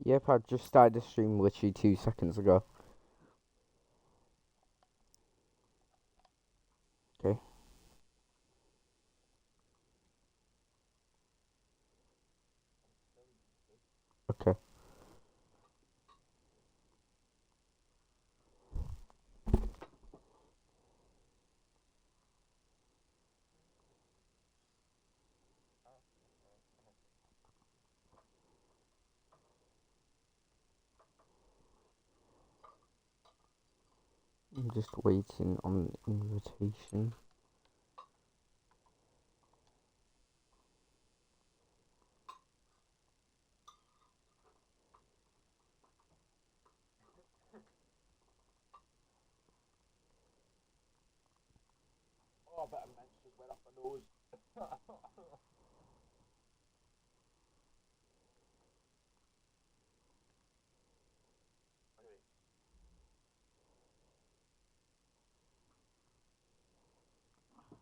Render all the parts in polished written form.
Yep, I just started the stream literally 2 seconds ago. Okay. Okay. I'm just waiting on the invitation. Oh, but a mince just went up my nose. Anyway.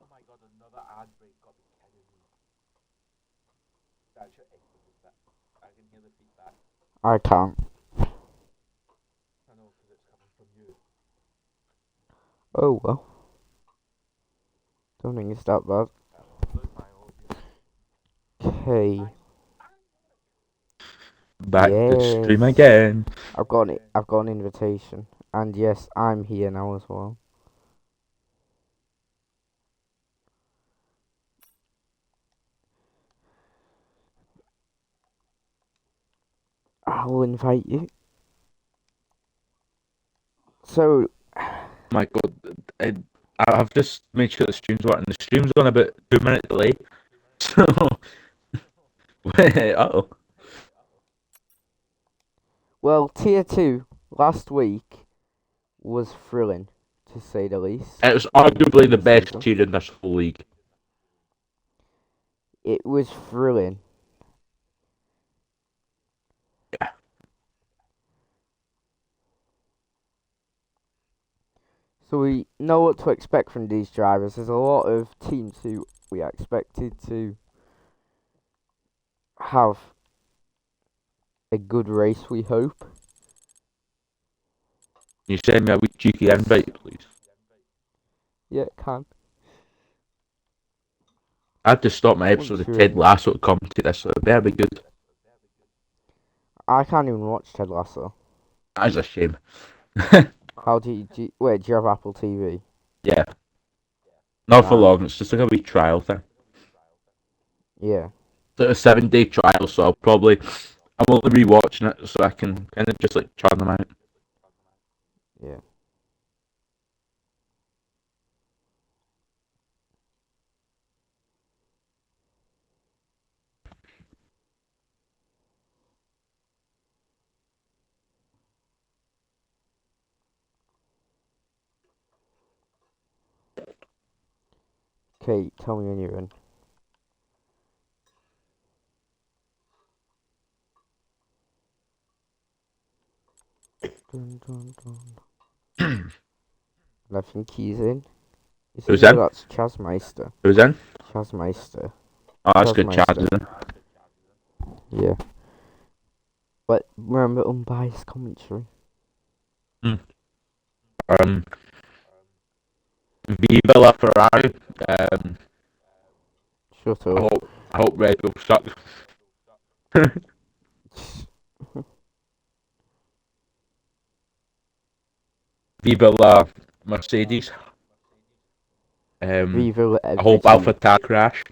Oh my god, another ad break, got me kidding me. That's your echo just that. I can hear the feedback. I can't. I know, because it's coming from you. Oh well. Don't think it's that bad. Okay. Back to stream Yes. again. I've got it. I've got an invitation, and yes, I'm here now as well. I'll invite you. So, My god, I've just made sure the stream's working. The stream's on about 2 minute delay. So, oh, well, tier 2 last week was thrilling, to say the least. it was arguably the best Season. tier in this whole league. It was thrilling. Yeah. So we know what to expect from these drivers. There's a lot of teams who we are expected to have a good race, we hope. Can you send me a wee cheeky invite, please? Yeah, it can. I had to stop my episode of Ted Lasso to come to this, so it better be good. I can't even watch Ted Lasso. That's a shame. How do you wait, do you have Apple TV? Yeah. Not for long, it's just like a wee trial thing. Yeah. It's a 7-day trial, so I'm only rewatching it so I can kind of just like try them out. Yeah. Okay, tell me when you're in. Dun, dun, dun. I think he's in. Who's in? That's Chasmeister. Who's in? Chasmeister. Oh, that's good chance, isn't it? Yeah. But remember, unbiased commentary. Viva la Ferrari. Shut up. I hope Red Bull suck. Viva la Mercedes. Viva la I hope Alpha Tar crash.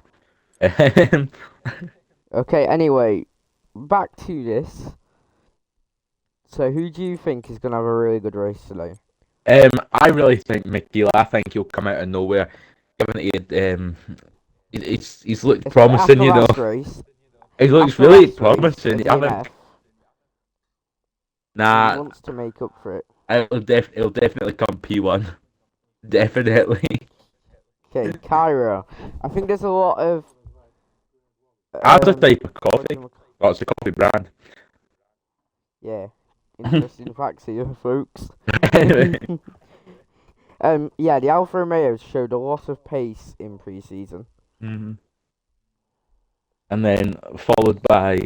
Okay, anyway, back to this. So, who do you think is going to have a really good race today? I really think McNeil. I think he'll come out of nowhere. Given that he's looked promising, you know. Race, he looks really promising. Nah. He wants to make up for it. It'll definitely come P1. Definitely. Okay, Cairo. I think there's a lot of. That's a type of coffee. Oh, it's a coffee brand. Yeah. Interesting facts here, folks. Anyway. Yeah, the Alfa Romeo showed a lot of pace in pre-season. Mm-hmm. And then followed by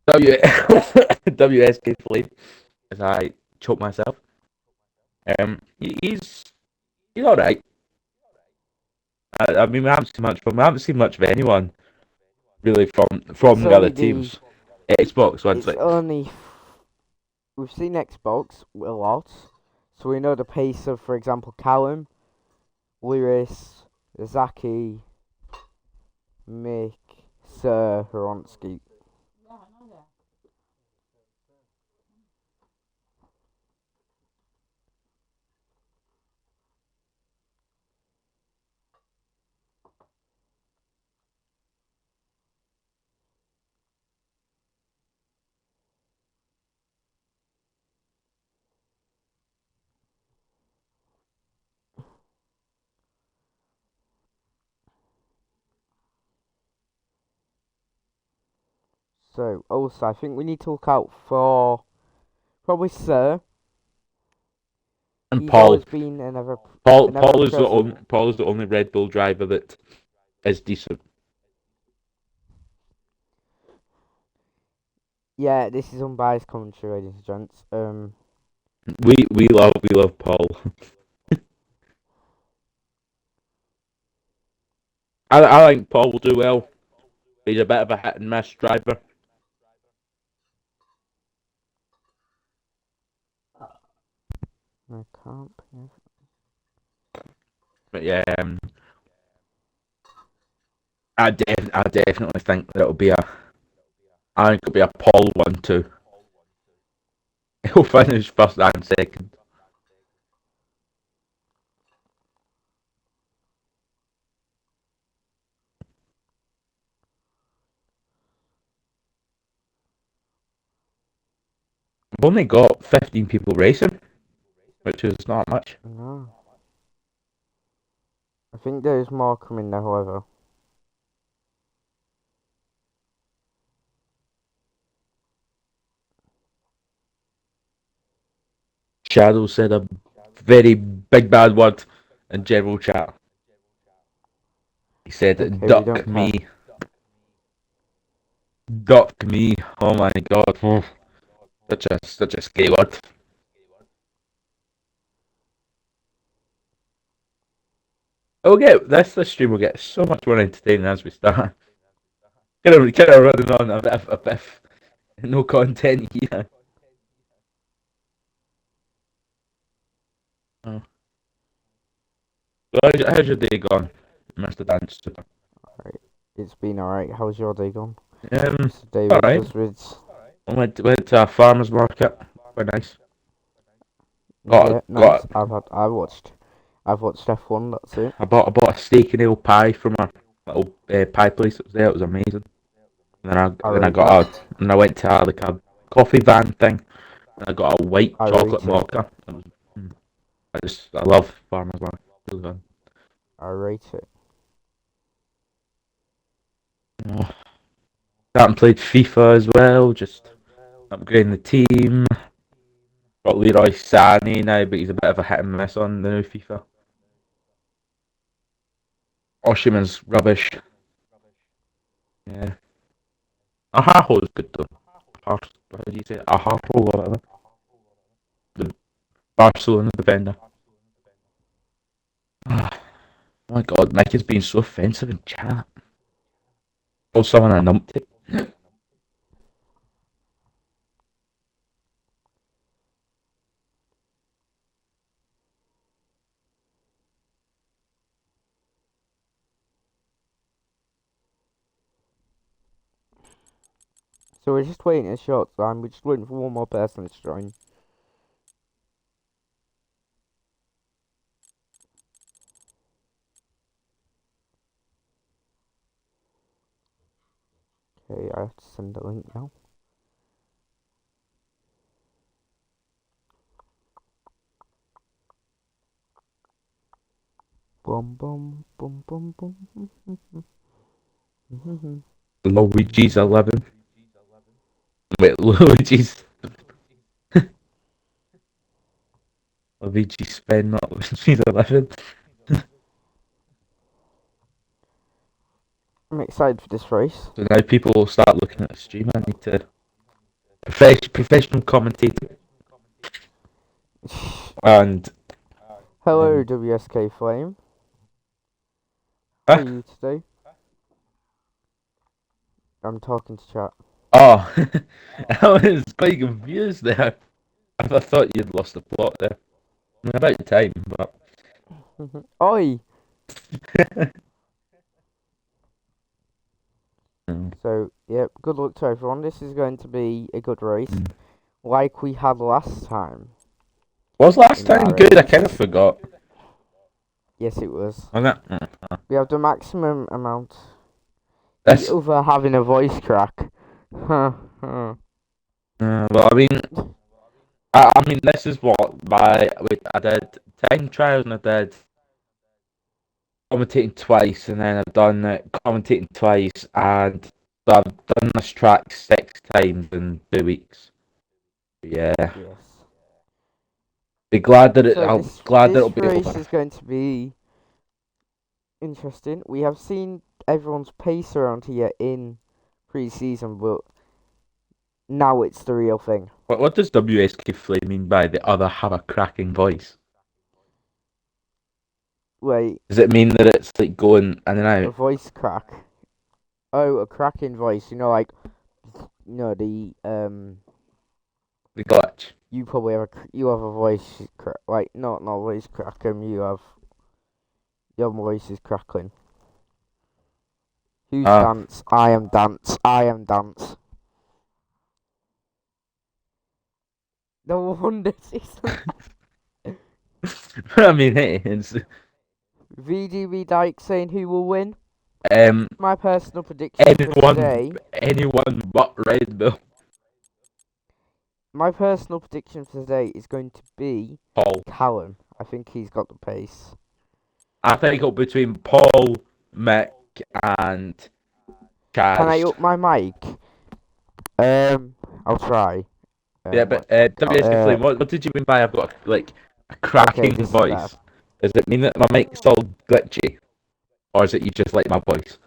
WSK Flame as I choke myself. He's all right. I mean, we haven't seen much from. We haven't seen much of anyone really It's from the other only the. teams. Xbox one's It's like only. We've seen Xbox a lot, so we know the pace of, for example, Callum, Lewis, Zaki, Mick, Sir, Horonsky. So, also, I think we need to look out for probably Sir. and He's Paul. always been Paul an ever Paul is the present. only Paul is the only Red Bull driver that is decent. Yeah, this is unbiased commentary, ladies and gents. We love Paul. I think Paul will do well. He's a bit of a hit and miss driver. I can't. But yeah, I definitely think that I think it'll be a Paul 1-2. He'll finish first and second. We've only got 15 people racing, which is not much. No. I think there's more coming now, however. Shadow said a very big bad word in general chat. He said, Okay, we don't "Duck care. me, duck me." Oh my god, such a scary word. This stream will get so much more entertaining as we start. Kind of running on a bit of no content here. Oh. So how's your day gone, Mr. Dance? Alright. It's been alright. How's your day gone? Um, Mr. David alright. Gusridge. Went to a farmer's market. Quite nice. Yeah, nice. Got I've watched F1, that's it. I bought a steak and ale pie from a little pie place that was there. It was amazing. And I then I rate got that. and I went to like a coffee van thing. And I got a white I chocolate rate it. mocha. I love farmer's market. Really fun. I rate it. Oh, sat and played FIFA as well. Just upgrading the team. Got Leroy Sané now, but he's a bit of a hit and miss on the new FIFA. Oshiman's rubbish. Yeah. Ahaho's good though. How do you say it? Ahaho or whatever. The Barcelona defender. Oh my god, Mike has been so offensive in chat. Oh, someone a numpty. So we're just waiting a short time. We're just waiting for one more person to join. Okay, I have to send a link now. Boom, boom, boom, boom, boom. Luigi's 11. Wait, Luigi's. Luigi's Sven, not Luigi's 11. I'm excited for this race. So now people will start looking at the stream. I need to professional commentator, and Hello, um, WSK Flame. How are you today? I'm talking to chat. oh, I was quite confused there. I thought you'd lost the plot there. I mean, about time, but Oi! Mm. So, yep, good luck to everyone. This is going to be a good race, Mm. like we had last time Was last in time Bahrain. good? I kind of forgot. Yes, it was. Was it? We have the maximum amount. The This, other having a voice crack. Huh, huh. well, I mean, this is what I did 10 trials and I did commentating twice, and then I've done commentating twice, and I've done this track 6 times in 2 weeks. Yeah, Yes. be glad that So I'm glad that it'll this be race over. is going to be interesting. We have seen everyone's pace around here in pre-season, but now it's the real thing. What does WSK Flame mean by the other have a cracking voice? Wait, Does it mean that it's like going in and a out? voice crack. Oh, a cracking voice. You know, like the The glitch. You probably have you have a voice crack. Like not voice crack. You have your voice is crackling. Who's Ah, dance? I am dance. I am dance. No wonder it's I mean, hey, it's VDB Dyke saying who will win. um My personal prediction for anyone today. anyone but Red Bull. My personal prediction for today is going to be Paul. Callum. I think he's got the pace. I think it'll between Paul, Mick, and Can I Chaz. up my mic? I'll try. Yeah, but WSK Flame, what did you mean by I've got like a Okay, cracking this is better. voice? Does it mean that my mic's all glitchy, or is it you just like my voice?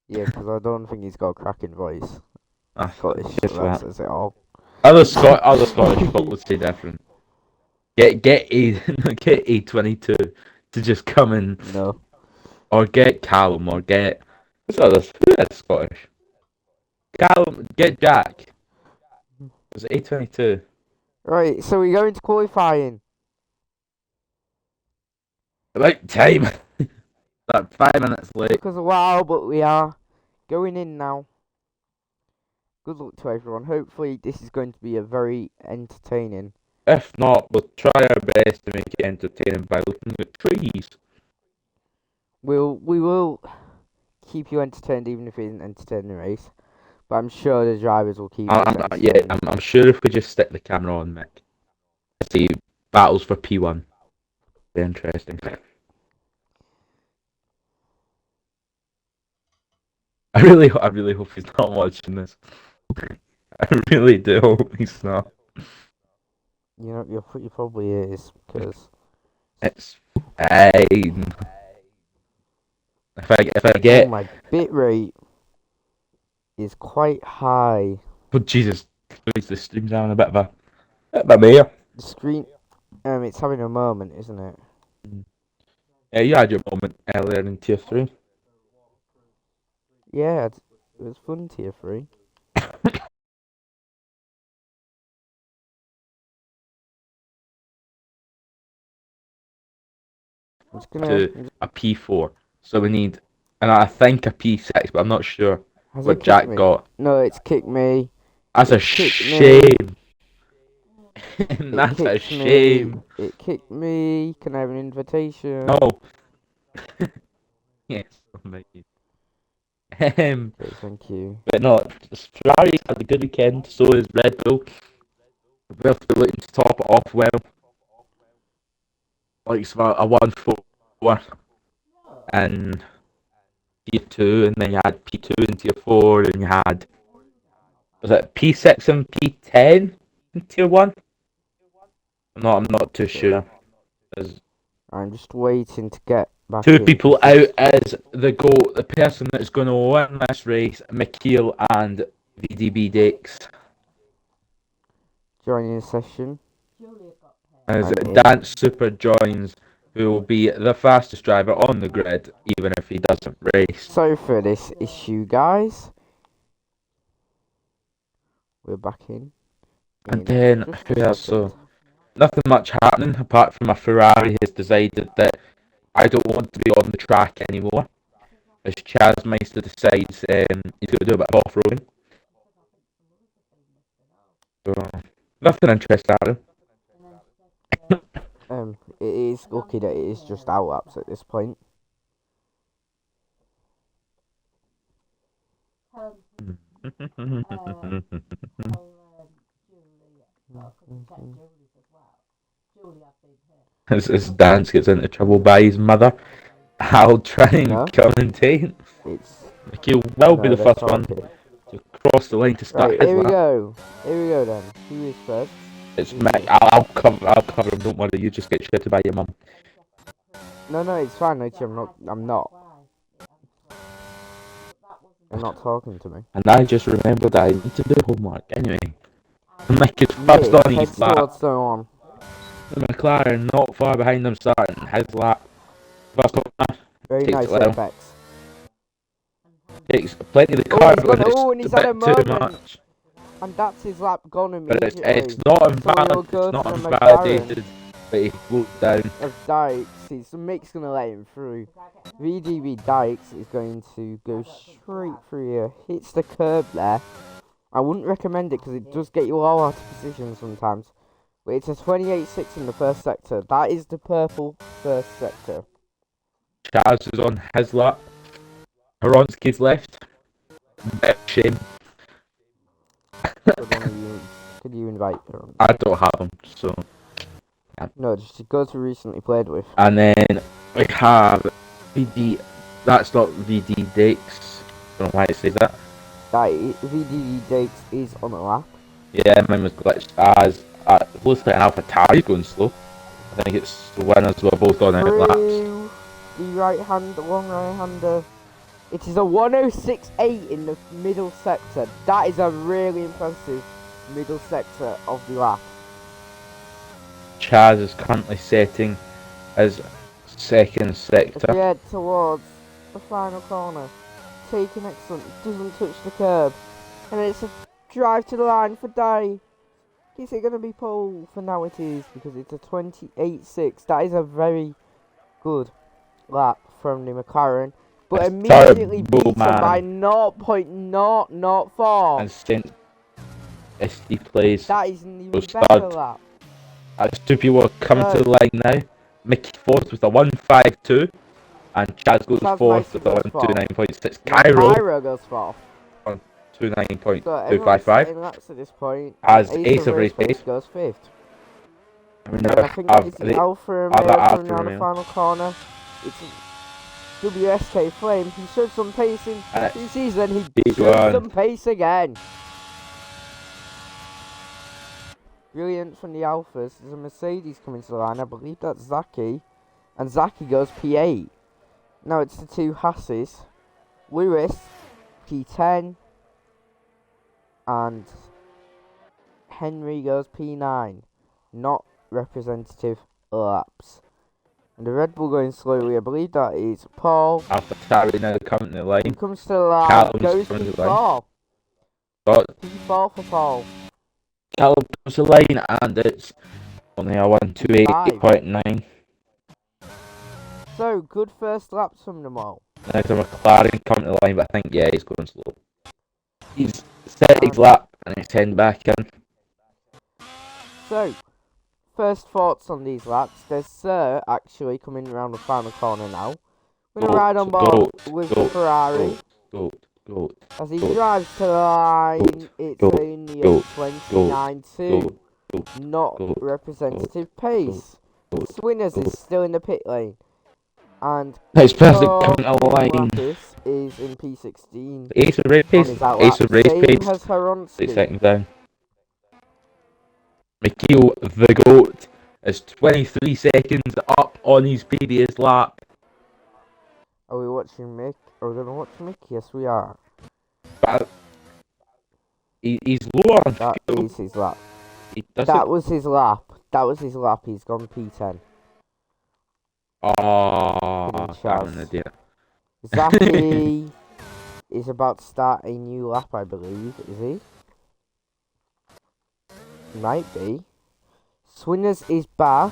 Yeah, because I don't think he's got a cracking voice. That's Scottish, so just that that. says it all. Other Scottish folk would say different. Get a get A22 to just come in, No. or get Callum, or get who is Scottish? Callum, get Jack. Was it A22? Right, so we go into qualifying. About time. Like 5 minutes late. Took us a while, but we are going in now. Good luck to everyone. Hopefully, this is going to be a very entertaining. If not, we'll try our best to make it entertaining by looking at trees. We will keep you entertained, even if it isn't an entertaining race. But I'm sure the drivers will keep us entertained. I'm sure if we just stick the camera on, Mick, see battles for P1. Be interesting. I really hope he's not watching this. I really do hope he's not. You know, you probably is because It's fine. If I oh get, my bit rate is quite high. oh Jesus, please, the stream's having a bit of a mare. The screen, it's having a moment, isn't it? Yeah, you had your moment earlier in tier 3. Yeah, it was fun tier 3. I'm just gonna. To a P4. So we need, and I think a P6, but I'm not sure Has it what kicked Jack me? got. No, it's kicked me. That's a It's kicked me. shame. It That's a kicked me. shame. It kicked me. Can I have an invitation? No. Yes, maybe. Okay, thank you. But no, Ferrari had a good weekend. So is Red Bull. We'll be looking to top it off well. Like it's about a 1-4 and tier 2, and then you had P2 and tier 4, and you had, was it P6 and P10 in tier 1? I'm not too Okay. sure. I'm just waiting to get back Two in people P6. out is the GOAT, the person that's going to win this race, McKeel and VDB Dakes. Joining the session. As I'm in. Dance Super joins, who will be the fastest driver on the grid, even if he doesn't race. Sorry for this issue, guys. We're back in. And then, Just a who else? second. So, nothing much happening apart from a Ferrari has decided that I don't want to be on the track anymore. As Chaz Meister decides he's going to do a bit of off-roading. So, nothing interesting happening. It is lucky that it is just our laps at this point. As Dance gets into trouble by his mother, I'll try and No, commentate. it's He'll well be no, the that's first all one okay. to cross the line to start Right, his here we lap. go. Here we go then. Who is first? It's Mac. I'll cover him. Don't worry. You just get shitted by your mum. No, it's fine, Richie. I'm not talking to me. And I just remembered that I need to do homework. Anyway, Mick is first Nick, on head his lap. towards the one. The McLaren not far behind them starting his lap. First on, Very takes nice it well. apex. Takes plenty of the Oh, car, he's but got, it's and he's a had a bit too moment. much. And that's his lap gone But immediately. it's not So we'll invalid. go It's not to the invalidated. But he floats down. of Dykes. Mick's going to let him through. VDB Dykes is going to go straight through here. Hits the curb there. I wouldn't recommend it because it does get you all out of position sometimes. But it's a 28.6 in the first sector. That is the purple first sector. Chaz is on his lap. Horonsky's left. Bit of shame. Could you invite her on? I don't have him, so. No, just girls who recently played with. And then we have VD. That's not VD Dakes. I don't know why it says that. VDD Dakes is on a lap. Yeah, mine was glitched as looks like an Alpha Tari going slow. I think it's the winners were both on out laps. Through the long right hander. It is a 106.8 in the middle sector. That is a really impressive middle sector of the lap. Chaz is currently setting as second sector. As we head towards the final corner, taking excellent, doesn't touch the curb, and it's a drive to the line for Dye. Is it going to be pole? For now it is, because it's a 28.6. That is a very good lap from the McLaren, but immediately beaten by 0.004. And St. SD plays. That is an even better lap. As two people are coming to the line now. Mickey fourth with a 152, and Chaz goes fourth with a 129.6. Cairo goes fourth. 129.255. Laps at this point. As Ace of Race Pace goes fifth. I think that is the Alfa Romeo coming around the final corner. It's WSK Flame. He showed some pace in this season. He showed some pace again. Brilliant from the Alphas. There's a Mercedes coming to the line. I believe that's Zaki. And Zaki goes P8. Now it's the two Hasses. Lewis, P10. And Henry goes P9. Not representative laps. And the Red Bull going slowly. I believe that is Paul. Alpha Tari now coming to the line. He comes to the line. Callum's Goes P4. P4 for Paul. Callum comes to the line, and it's only a 128.9. So, good first laps from them all. Now the McLaren coming to the line, but I think, yeah, he's going slow. He's set his lap, and he's heading back in. So, first thoughts on these laps. There's Sir actually coming around the final corner now. We're going to ride on board with the Ferrari. As he drives to the line, it's only a 29.2. Not representative pace. Swinners is still in the pit lane. And nice perfect coming to the line. Lapis is in P16. Ace of Race Pace. Ace of Race Pace. Has Horonsky. 6 seconds down. McKeel, the GOAT, is 23 seconds up on his previous lap. Are we watching Mick? Are we gonna watch Mick? Yes, we are. But he's low on That fuel. is his lap. He doesn't. That was his lap. That was his lap. He's gone P10. Oh, Finish I'm as an idiot. Zaki is about to start a new lap, I believe. Is he? Might be. Swinners is back.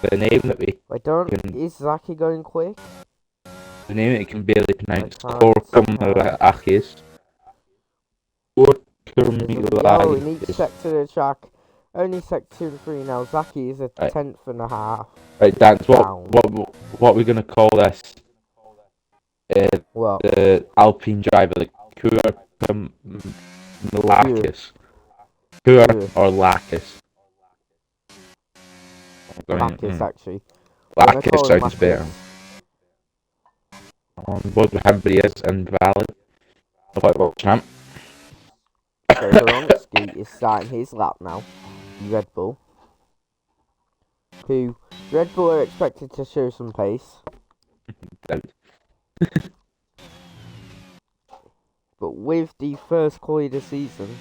The name that we I don't. can, Is Zaki going quick? the name that you can barely pronounce. can't Korkumrakis. Yo, in each Korkumrakis. sector of the track, only sector 2 and 3 now. Zaki is a Right. 10th and a half. Right, Dan. Down. What we're gonna call this? Well, The Alpine driver, the Lakis. Kur or Lakis. Makis actually. Lakis sounds Makis. better. On board with him, but he is invalid. Well, champ. So Horonsky is starting his lap now. Red Bull. Who Red Bull are expected to show some pace. But with the first quali of the season.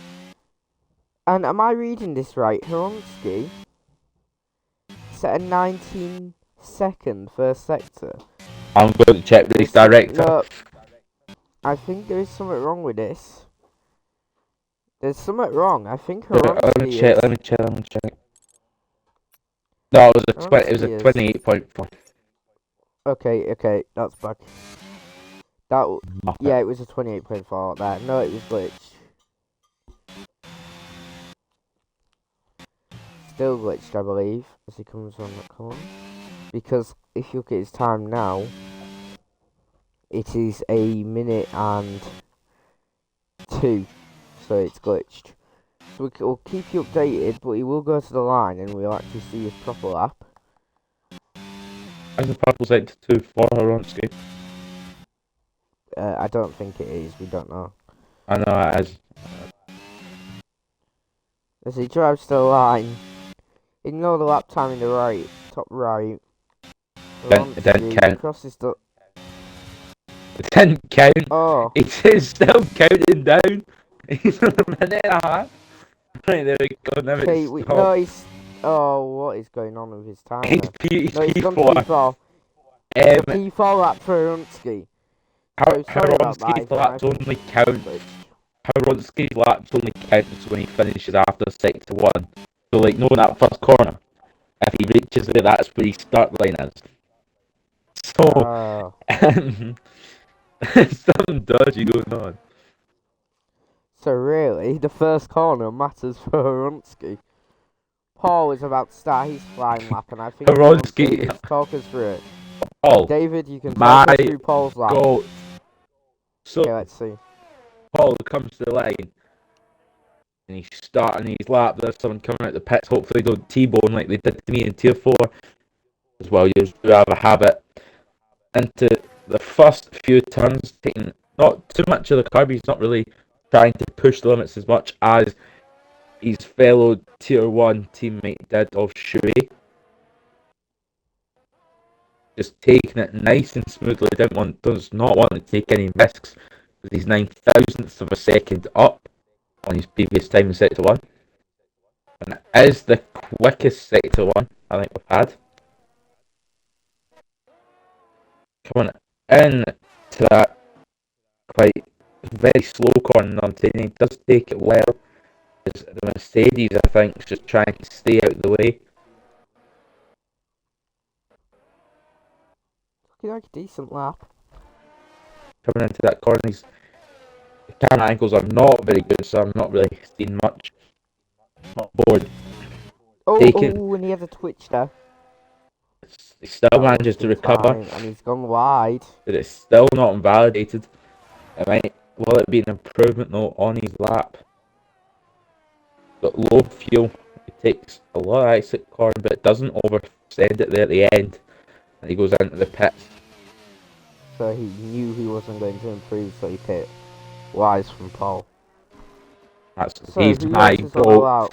And am I reading this right? Horonsky set a 19-second first sector. I'm going to check with his director. No, I think there is something wrong with this. There's something wrong. I think Horonsky Let me check. No, it was a 28.4. Okay, that's back. Yeah, it was a 28.4 there. No, it was glitched. Still glitched, I believe, as he comes on the corner. Because if you look at his time now, it is a minute and 2, so it's glitched. So we'll keep you updated, but he will go to the line and we'll actually see his proper lap. As the purple sector 2 for Horonsky. I don't think it is, we don't know. I know it is. As he drives to the line, ignore the lap time in the right, top right. It didn't count. Crosses the... It didn't count. Oh. It's still counting down. He's on a minute and a half. Right, there we go. Now Okay, it's no, he's... Oh, what is going on with his time? He's he's gone P4. P4 lap for Horonsky. Horonsky's laps only count. Horonsky's laps only counts when he finishes after sector 1. So, like, no, in that first corner. If he reaches there, that's where his start line is. So, something dodgy going on. So really, the first corner matters for Horonsky. Paul is about to start his flying lap, and I think Horonsky, talk us through it. Paul, David, you can talk us through Paul's lap. So, okay, let's see. Paul comes to the line, and he's starting his lap. There's someone coming out the pits. Hopefully, they don't T-bone like they did to me in Tier 4. As well, you do have a habit. Into the first few turns, taking not too much of the curb. He's not really trying to push the limits as much as his fellow Tier 1 teammate did of Shui. Just taking it nice and smoothly. Does not want to take any risks with his 9,000ths of a second up on his previous time in Sector 1. And it is the quickest Sector 1 I think we've had. Coming in to that quite very slow corner on he does take it well. The Mercedes, I think, is just trying to stay out of the way. Looking like a decent lap. Coming into that corner, the camera angles are not very good, so I'm not really seeing much. Not bored. And he has a twitch there. He still manages to recover. And he's gone wide. But it's still not invalidated. Will it be an improvement though on his lap? But low fuel, it takes a lot of exit corn, but it doesn't oversend it there at the end. And he goes into the pits. So he knew he wasn't going to improve, so he pit. Wise from Paul. He's my goal.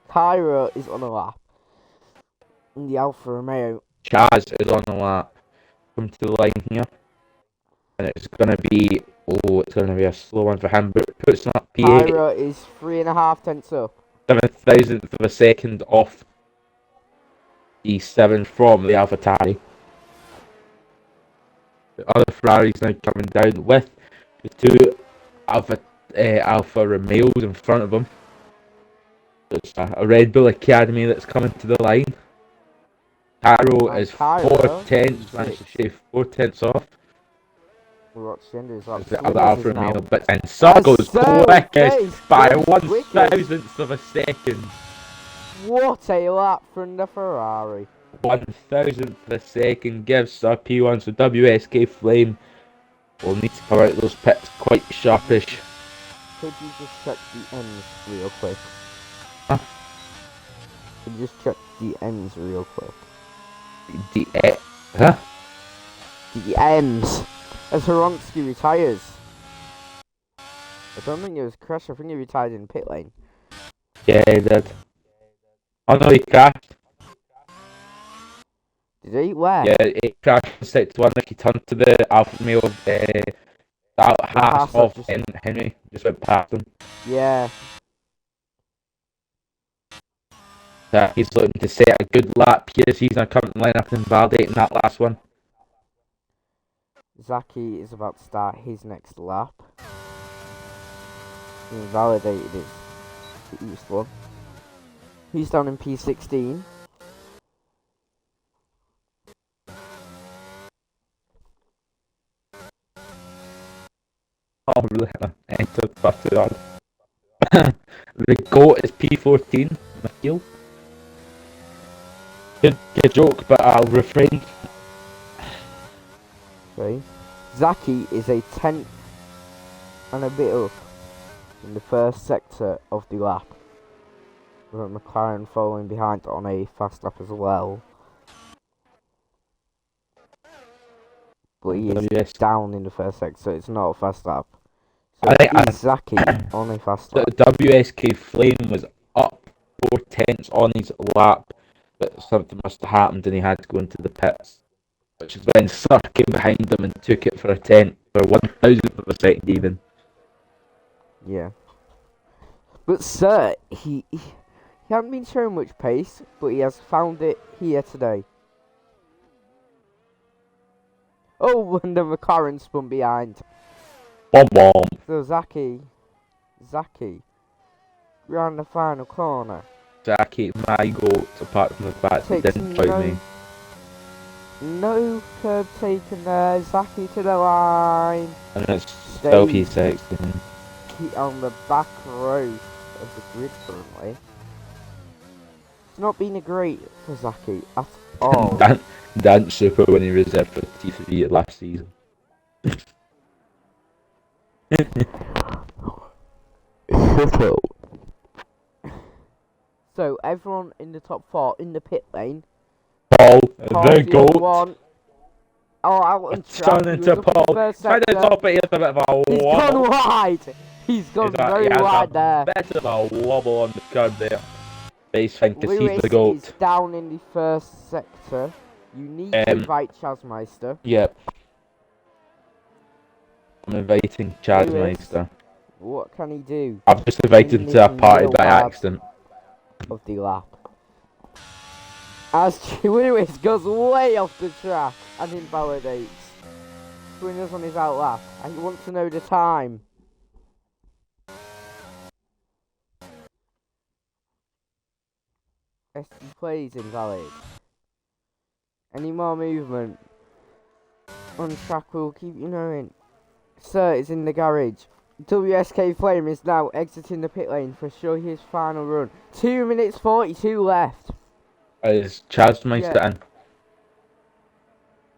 Cairo is on a lap. In the Alfa Romeo. Chaz is on the lap. Come to the line here. And it's going to be, it's going to be a slow one for him, but puts him up P8, Pyro is 3.5 tenths up. 7,000th of a second off P7 from the AlphaTauri. The other Ferraris now coming down with the two Alfa Romeos in front of him. There's a Red Bull Academy that's coming to the line. Taro And is Cairo, 4 tenths, managed to shave 4 tenths off. We watch the end of his lap. As the Swinners other Alfa is now. Romeo, but and Sargo's So quickest by goes quickest. 1,000th of a second. What a lap from the Ferrari. 1,000th of a second gives Sir P1, so WSK Flame will need to come out those pits quite sharpish. Could you just check the ends real quick? Huh? Could you just check the ends real quick? Huh? The ends. As Horonsky retires. I don't think it was a crash, I think he retired in pit lane. Yeah, he did. Oh no, he crashed. Did he? Where? Yeah, he crashed in 6-1. He turned to the Alfa Romeo, that half of Henry, just went past him. Yeah. He's looking to set a good lap here. He's now coming line up and validating that last one. Zaki is about to start his next lap. He validated his previous one. He's down in P16. Oh, really? Entered first on. The GOAT is P14, McKeel. Good joke, but I'll refrain. Okay. Zaki is a 10th and a bit up in the first sector of the lap. With McLaren following behind on a fast lap as well. But he is down in the first sector, so it's not a fast lap. So is Zaki on a fast lap. The WSK Flame was up 4 tenths on his lap, but something must have happened and he had to go into the pits. Which is when Sir came behind him and took it for a 1,000th of a second even. Yeah. But Sir, he hasn't been showing much pace, but he has found it here today. Oh, and the McLaren spun behind. Bom bom. So Zaki, round the final corner. Zaki, my GOAT, apart from the fact that he didn't fight me. No curb taken there. Zaki to the line. And it's still P16. On the back row of the grid currently. It's not been a great for Zaki at all. Dance super when he reserved for T3 last season. So everyone in the top 4 in the pit lane. Paul, the GOAT. One. Oh, out on track. Turn into Paul. Try to top it. He has a bit of a wobble. He's gone wide. He's gone very wide there. Bit of a wobble on the curb there. Base thing because he's the GOAT. Is down in the first sector. You need to invite Chazmeister. Yep. I'm inviting Chazmeister. What can he do? I've just invited him to a party by accident. Of the lap. As Lewis goes way off the track and invalidates. Winners on his out lap. And he wants to know the time. SD plays invalid. Any more movement on track will keep you knowing. Sir is in the garage. WSK Flame is now exiting the pit lane for sure his final run. 2 minutes 42 left. Is Chazmeister in?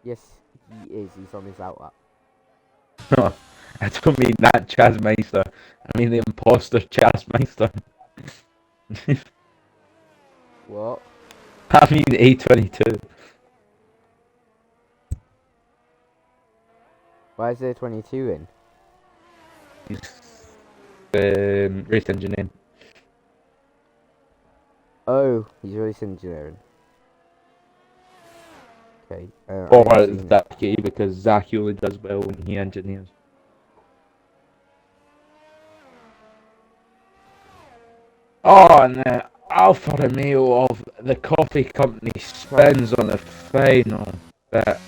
Yes, he is. He's on his out lap. No, I don't mean that Chazmeister. I mean the imposter Chazmeister. What? I mean A22. Why is there 22 in? He's race engineering. Oh, he's race engineering. Okay, I For ain't seen it. Zaki, because Zaki only does well when he engineers. Oh, and the Alfa Romeo of the coffee company spins on the final bit,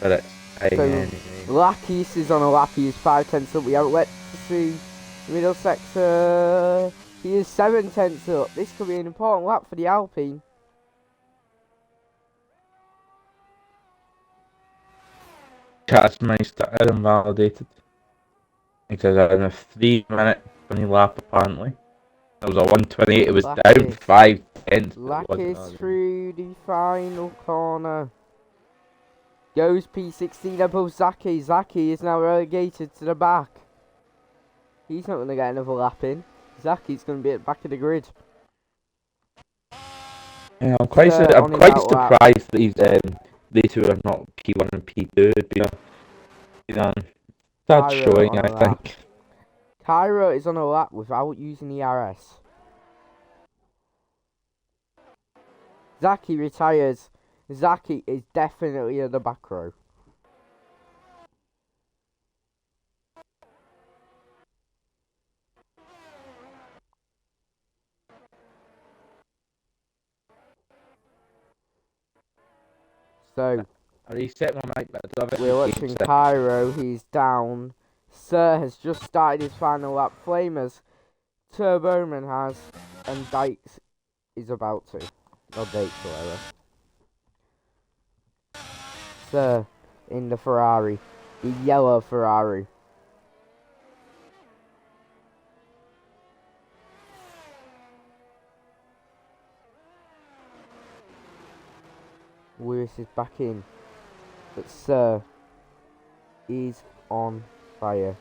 but it's fine So, anyway. Lakis is on a lap, he is 5 tenths up. We haven't let to see the middle sector. He is 7 tenths up. This could be an important lap for the Alpine. Meister is invalidated. Because in a 3 minute funny lap apparently. It was a 128, it was down 5 tenths. Lakis through the final corner. Goes P16 above Zaki. Zaki is now relegated to the back. He's not going to get another lap in. Zaki's going to be at the back of the grid. Yeah, I'm quite on his outlap. surprised that they two are not P1 and P2. It'd be a sad Cairo showing, on a I lap. think. Cairo is on a lap without using the RS. Zaki retires. Zaki is definitely in the back row. So, Reset my mic, but I love it. we're watching Cairo. He's down. Sir has just started his final lap. Flamers, Turboman has, and Dykes is about to. Or Dykes, whatever. Sir in the Ferrari. The yellow Ferrari. Lewis is back in. But Sir is on fire.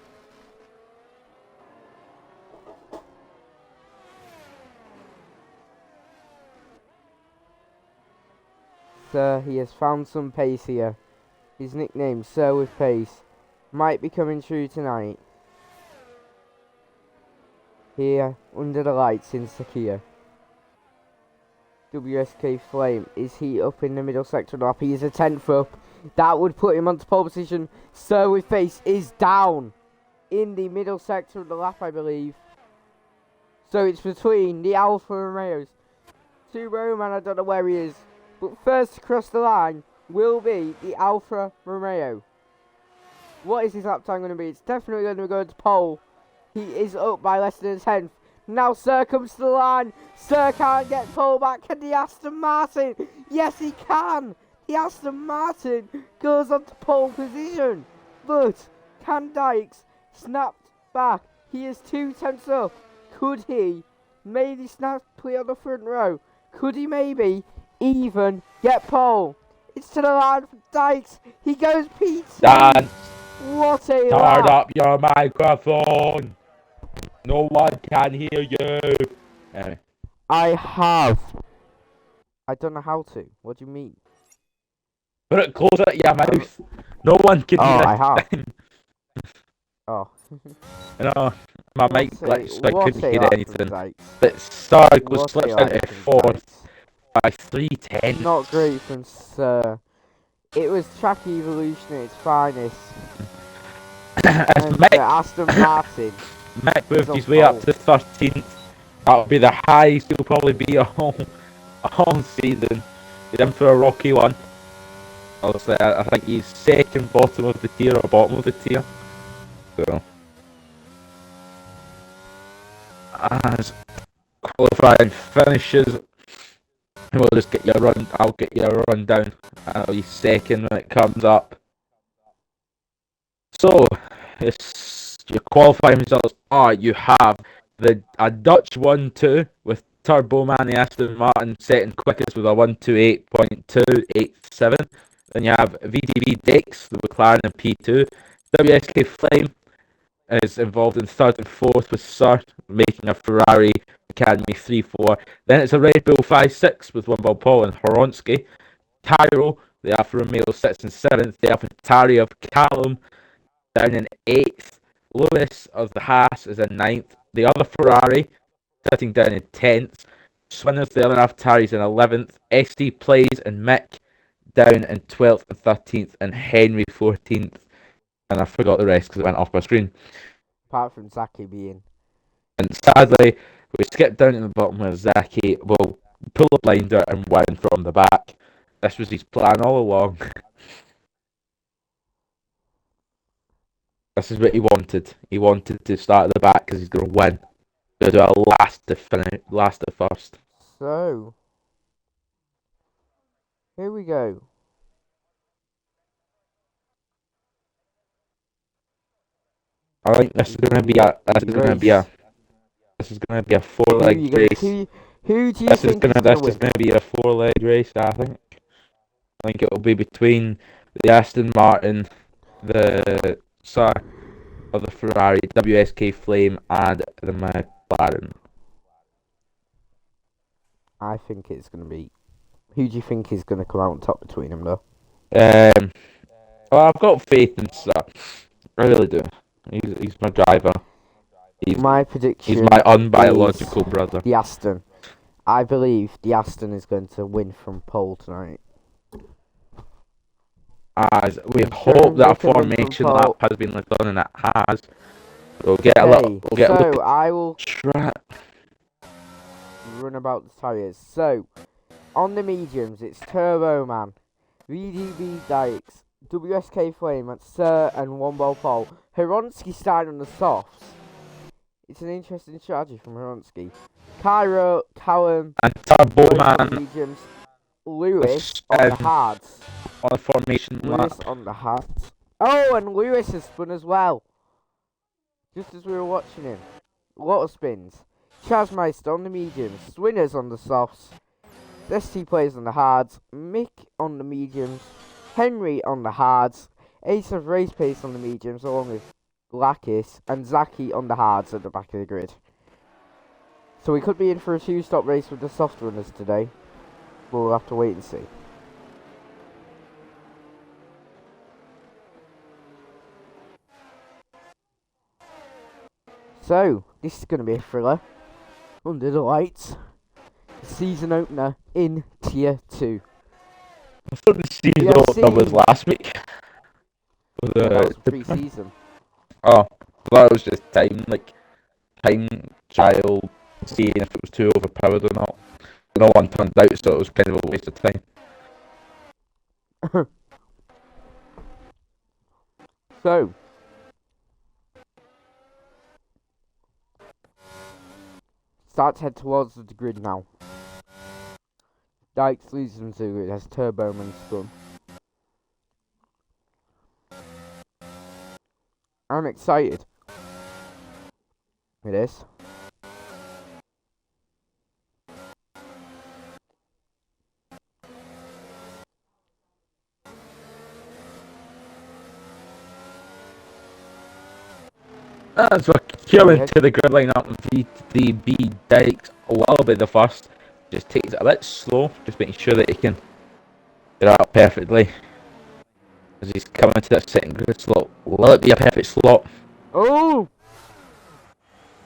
Sir, he has found some pace here. His nickname, Sir with Pace, might be coming true tonight. Here, under the lights in Sakia. WSK Flame, is he up in the middle sector of the lap? He is a 10th up. That would put him onto pole position. Sir with Pace is down in the middle sector of the lap, I believe. So it's between the Alfa Romeos. Roman, I don't know where he is. But first across the line will be the Alfa Romeo. What is his lap time going to be? It's definitely going to go to pole. He is up by less than a tenth. Now Sir comes to the line. Sir can't get pole back. Can the Aston Martin? Yes, he can. The Aston Martin goes on to pole position. But can Dykes snap back? He is 2 tenths up. Could he maybe snap clear on the front row? Could he maybe even get pole? It's to the line for Dykes. He goes P2. Dan, What a turn lap. up your microphone. No one can hear you. Anyway. I have. I don't know how to. What do you mean? Put it closer to your mouth. No one can hear I it. have. Oh. You know, my mic glitched, so I couldn't hear anything. Dykes. But Sargo What slips a lap into from fourth Dykes. by 3 tenths. Not great from Sir. It was track evolution at its finest. As And Mick, Aston Martin. Mick moved on his way up pole. to 13th. That'll be the highest he'll probably be a whole season. He's in for a rocky one. Obviously, I think he's second bottom of the tier or bottom of the tier. So, as qualifying finishes, we'll just get your run. I'll get your rundown. I'll be second when it comes up. So, your qualifying results are: you have a Dutch 1-2 with Turbo Man the Aston Martin second quickest with a 128.287. Then you have VDV Dex, the McLaren in P2. WSK Flame is involved in third and fourth with Sir making a Ferrari Academy 3-4. Then it's a Red Bull 5-6 with Wimbledon Paul and Horonsky. Cairo, the Alfa Romeo 6th and 7th. The AlphaTauri of Callum down in 8th. Lewis of the Haas is in 9th. The other Ferrari sitting down in 10th. Swinners, the other AlphaTauri is in 11th. SD Plays and Mick down in 12th and 13th, and Henry 14th. And I forgot the rest because it went off my screen. Apart from Zaki being. And sadly, we skipped down to the bottom where Zaki will pull a blinder and win from the back. This was his plan all along. This is what he wanted. He wanted to start at the back because he's going to win. He's going to do a last to first. So, here we go. I think this is going to be a four-leg race. Who do you think is going to win? This is going to be a four-leg race. I think it will be between the Aston Martin, the Ferrari, WSK Flame, and the McLaren. I think it's going to be. Who do you think is going to come out on top between them, though? Well, I've got faith in Sir. I really do. He's my driver. My prediction. He's my unbiological brother. The Aston. I believe the Aston is going to win from pole tonight. As we hope that formation lap has been done, and it has. We'll get a look. I will run about the tyres. So, on the mediums, it's Turbo Man, VDB Dykes, WSK Flame, and Sir, and One Ball Pole. Hironsky started on the softs. It's an interesting strategy from Hironsky. Cairo, Callum, and Turbo Man, on the mediums. Lewis on the hards. On the formation Lewis lap. on the hards. Oh, and Lewis has spun as well. Just as we were watching him. A lot of spins. Chasmeister on the mediums. Swinners on the softs. ST plays on the hards. Mick on the mediums. Henry on the hards. Ace of Race Pace on the mediums along with Lakis. And Zaki on the hards at the back of the grid. So we could be in for a two-stop race with the soft runners today. But we'll have to wait and see. So, this is going to be a thriller. Under the lights. Season opener in Tier 2. I thought the season opener was last week. That was pre-season. Oh, that was just time trial, seeing if it was too overpowered or not. No one turned out, so it was kind of a waste of time. So, start to head towards the grid now. Dykes loses him to the grid, has Turboman spun. I'm excited. It is. As we're queuing to the grid line up, VDB Dykes will be the first. Just takes it a bit slow, just making sure that he can get it up perfectly. As he's coming to that second grid slot. Will it be a perfect slot? Oh!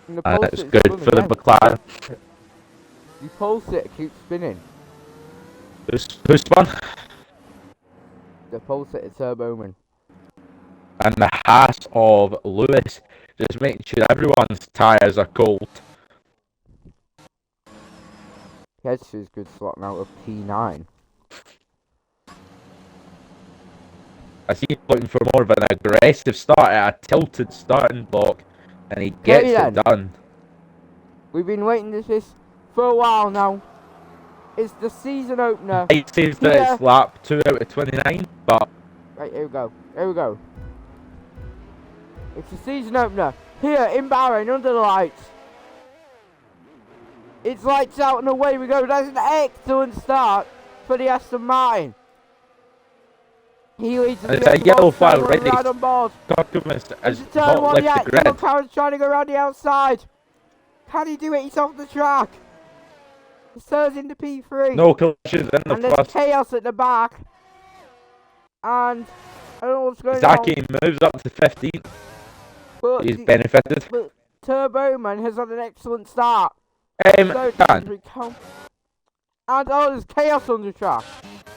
And it's good for the McLaren. The pole sitter keeps spinning. Who spun? The pole sitter Turboman. And the Haas of Lewis, just making sure everyone's tyres are cold. He heads to his good slot now of P9. I see him looking for more of an aggressive start at a tilted starting block, and he gets it done. We've been waiting this for a while now. It's the season opener. It says that it's lap 2 out of 29, but... Right, here we go. Here we go. It's the season opener. Here in Bahrain, under the lights. It's lights out and away we go. That's an excellent start for the Aston Martin. He leads it's a yellow flag ready. On board. Documents has not left the grid. Karen's trying to go around the outside. Can he do it? He's off the track. Sir's in the P3. No collisions in the and there's chaos at the back. And I don't know what's going on. Zaki moves up to 15th. But he's benefited. But Turboman has had an excellent start. And oh, there's chaos on the track.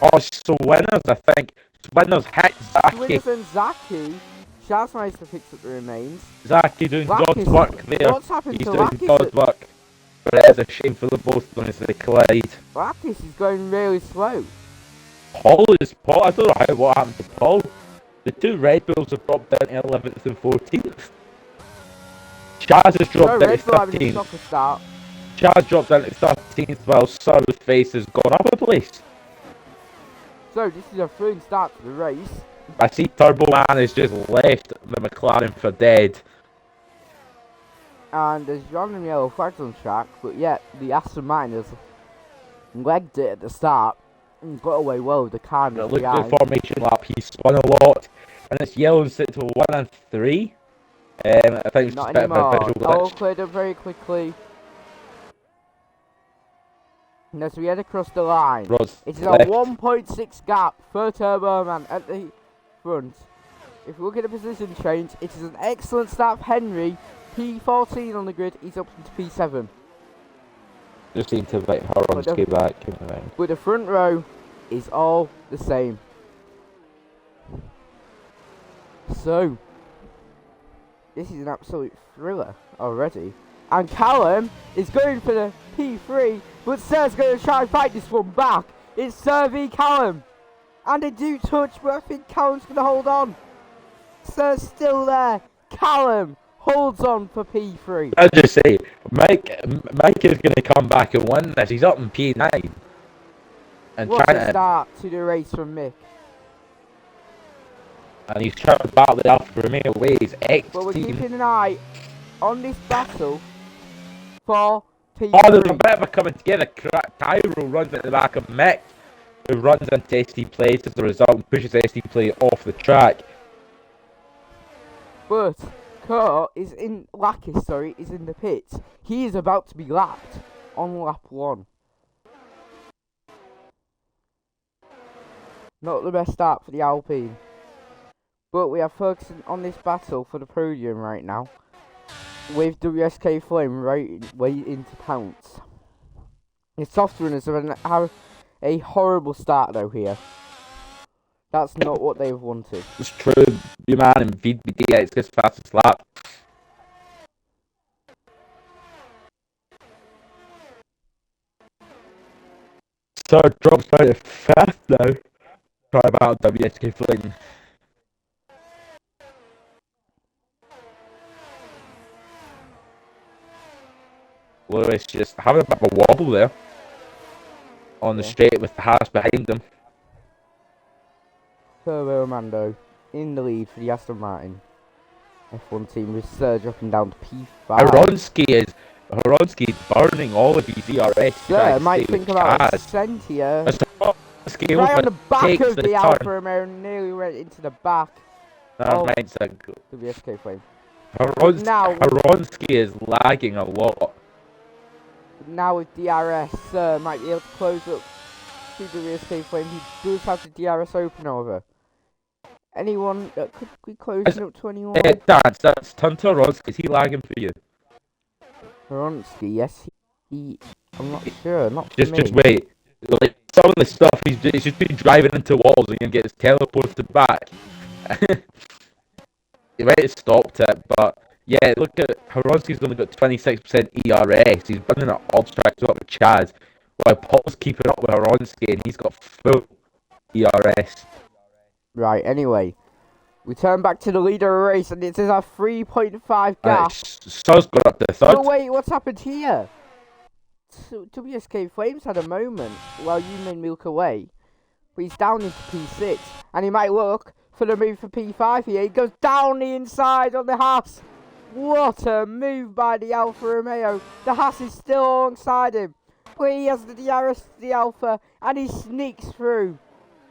Oh, so winners, I think. Winners hit Zaki. Winners and Zaki. Shaz managed to fix up the remains. Zaki doing God's work there. What's happened He's to doing Lakis? God's work. But it is a shame for the both when they collide. Lakis is going really slow. Paul, I don't know what happened to Paul. The two Red Bulls have dropped down to 11th and 14th. Chaz has dropped down to Red Bull having a 13th. shocker start. Chaz dropped down to 13th while Sar's face has gone up a place. So this is a thrilling start to the race. I see Turbo Man has just left the McLaren for dead. And there's John and yellow flags on track, but yet the Aston Martin has legged it at the start and got away well with the car. Look at the formation lap, he spun a lot. And it's yellow and sit to 1 and 3. I think it's just Not a bit of a anymore. visual All glitch. cleared up very quickly. And as we head across the line, Rod's it is a left. 1.6 gap for Turbo Man at the front. If we look at the position change, it is an excellent start for Henry. P14 on the grid, he's up into P7. Just need to invite Horonsky back. But the front row is all the same. So, this is an absolute thriller already. And Callum is going for the P3, but Sir's going to try and fight this one back. It's Sir v Callum. And they do touch, but I think Callum's going to hold on. Sir's still there. Callum holds on for P3. I'll just say, Mike is going to come back and win this. He's up in P9. And What trying a to, start to the race from Mick. and he's trying to battle the Alfa Romeo away. His ex But we're team. keeping an eye on this battle for P3. Oh, there's a bit of a coming together. Cairo runs at the back of Mick, who runs into ST Plays as a result and pushes ST Play off the track. But Kurt is in Lakis, is in the pits. He is about to be lapped on lap 1. Not the best start for the Alpine. But we are focusing on this battle for the podium right now. With WSK Flame waiting to pounce. The soft runners have a horrible start though here. That's not what they've wanted. It's true, your man in VBDX gets fastest lap. So it drops down to 5th now. Try about WSK Flame. Lewis just having a bit of a wobble there. On the straight with the Haas behind him. Turbo Mando in the lead for the Aston Martin F1 team with Sir dropping down to P5. Horonsky is burning all of his ERS. Sir might think about a descent here. Horonsky Right on the back takes of the turn. Alfa Romeo, nearly went into the back Never of mind, so the WSK Flame. Horonsky is lagging a lot. Now with DRS, Sir might be able to close up to the WSK Flame. He does have the DRS open over. Anyone that could be closing up to anyone? That's turn to Horonsky. Is he lagging for you? Horonsky, yes, he. I'm not sure. Not for Just me. wait. Like some of the stuff he's just been driving into walls and he gets teleported back. He might have stopped it, but yeah, look at Horonsky's only got 26% ERS. He's running at all tracks up with Chaz, while Paul's keeping up with Horonsky and he's got full ERS. Right. Anyway, we turn back to the leader of the race, and it is a 3.5 gap. So's got up to third. Oh wait, what's happened here? WSK Flames had a moment while Yumin milk away, but he's down into P6, and he might look for the move for P5 here. He goes down the inside on the Haas. What a move by the Alfa Romeo. The Haas is still alongside him, but he has the DRS to the Alfa, and he sneaks through.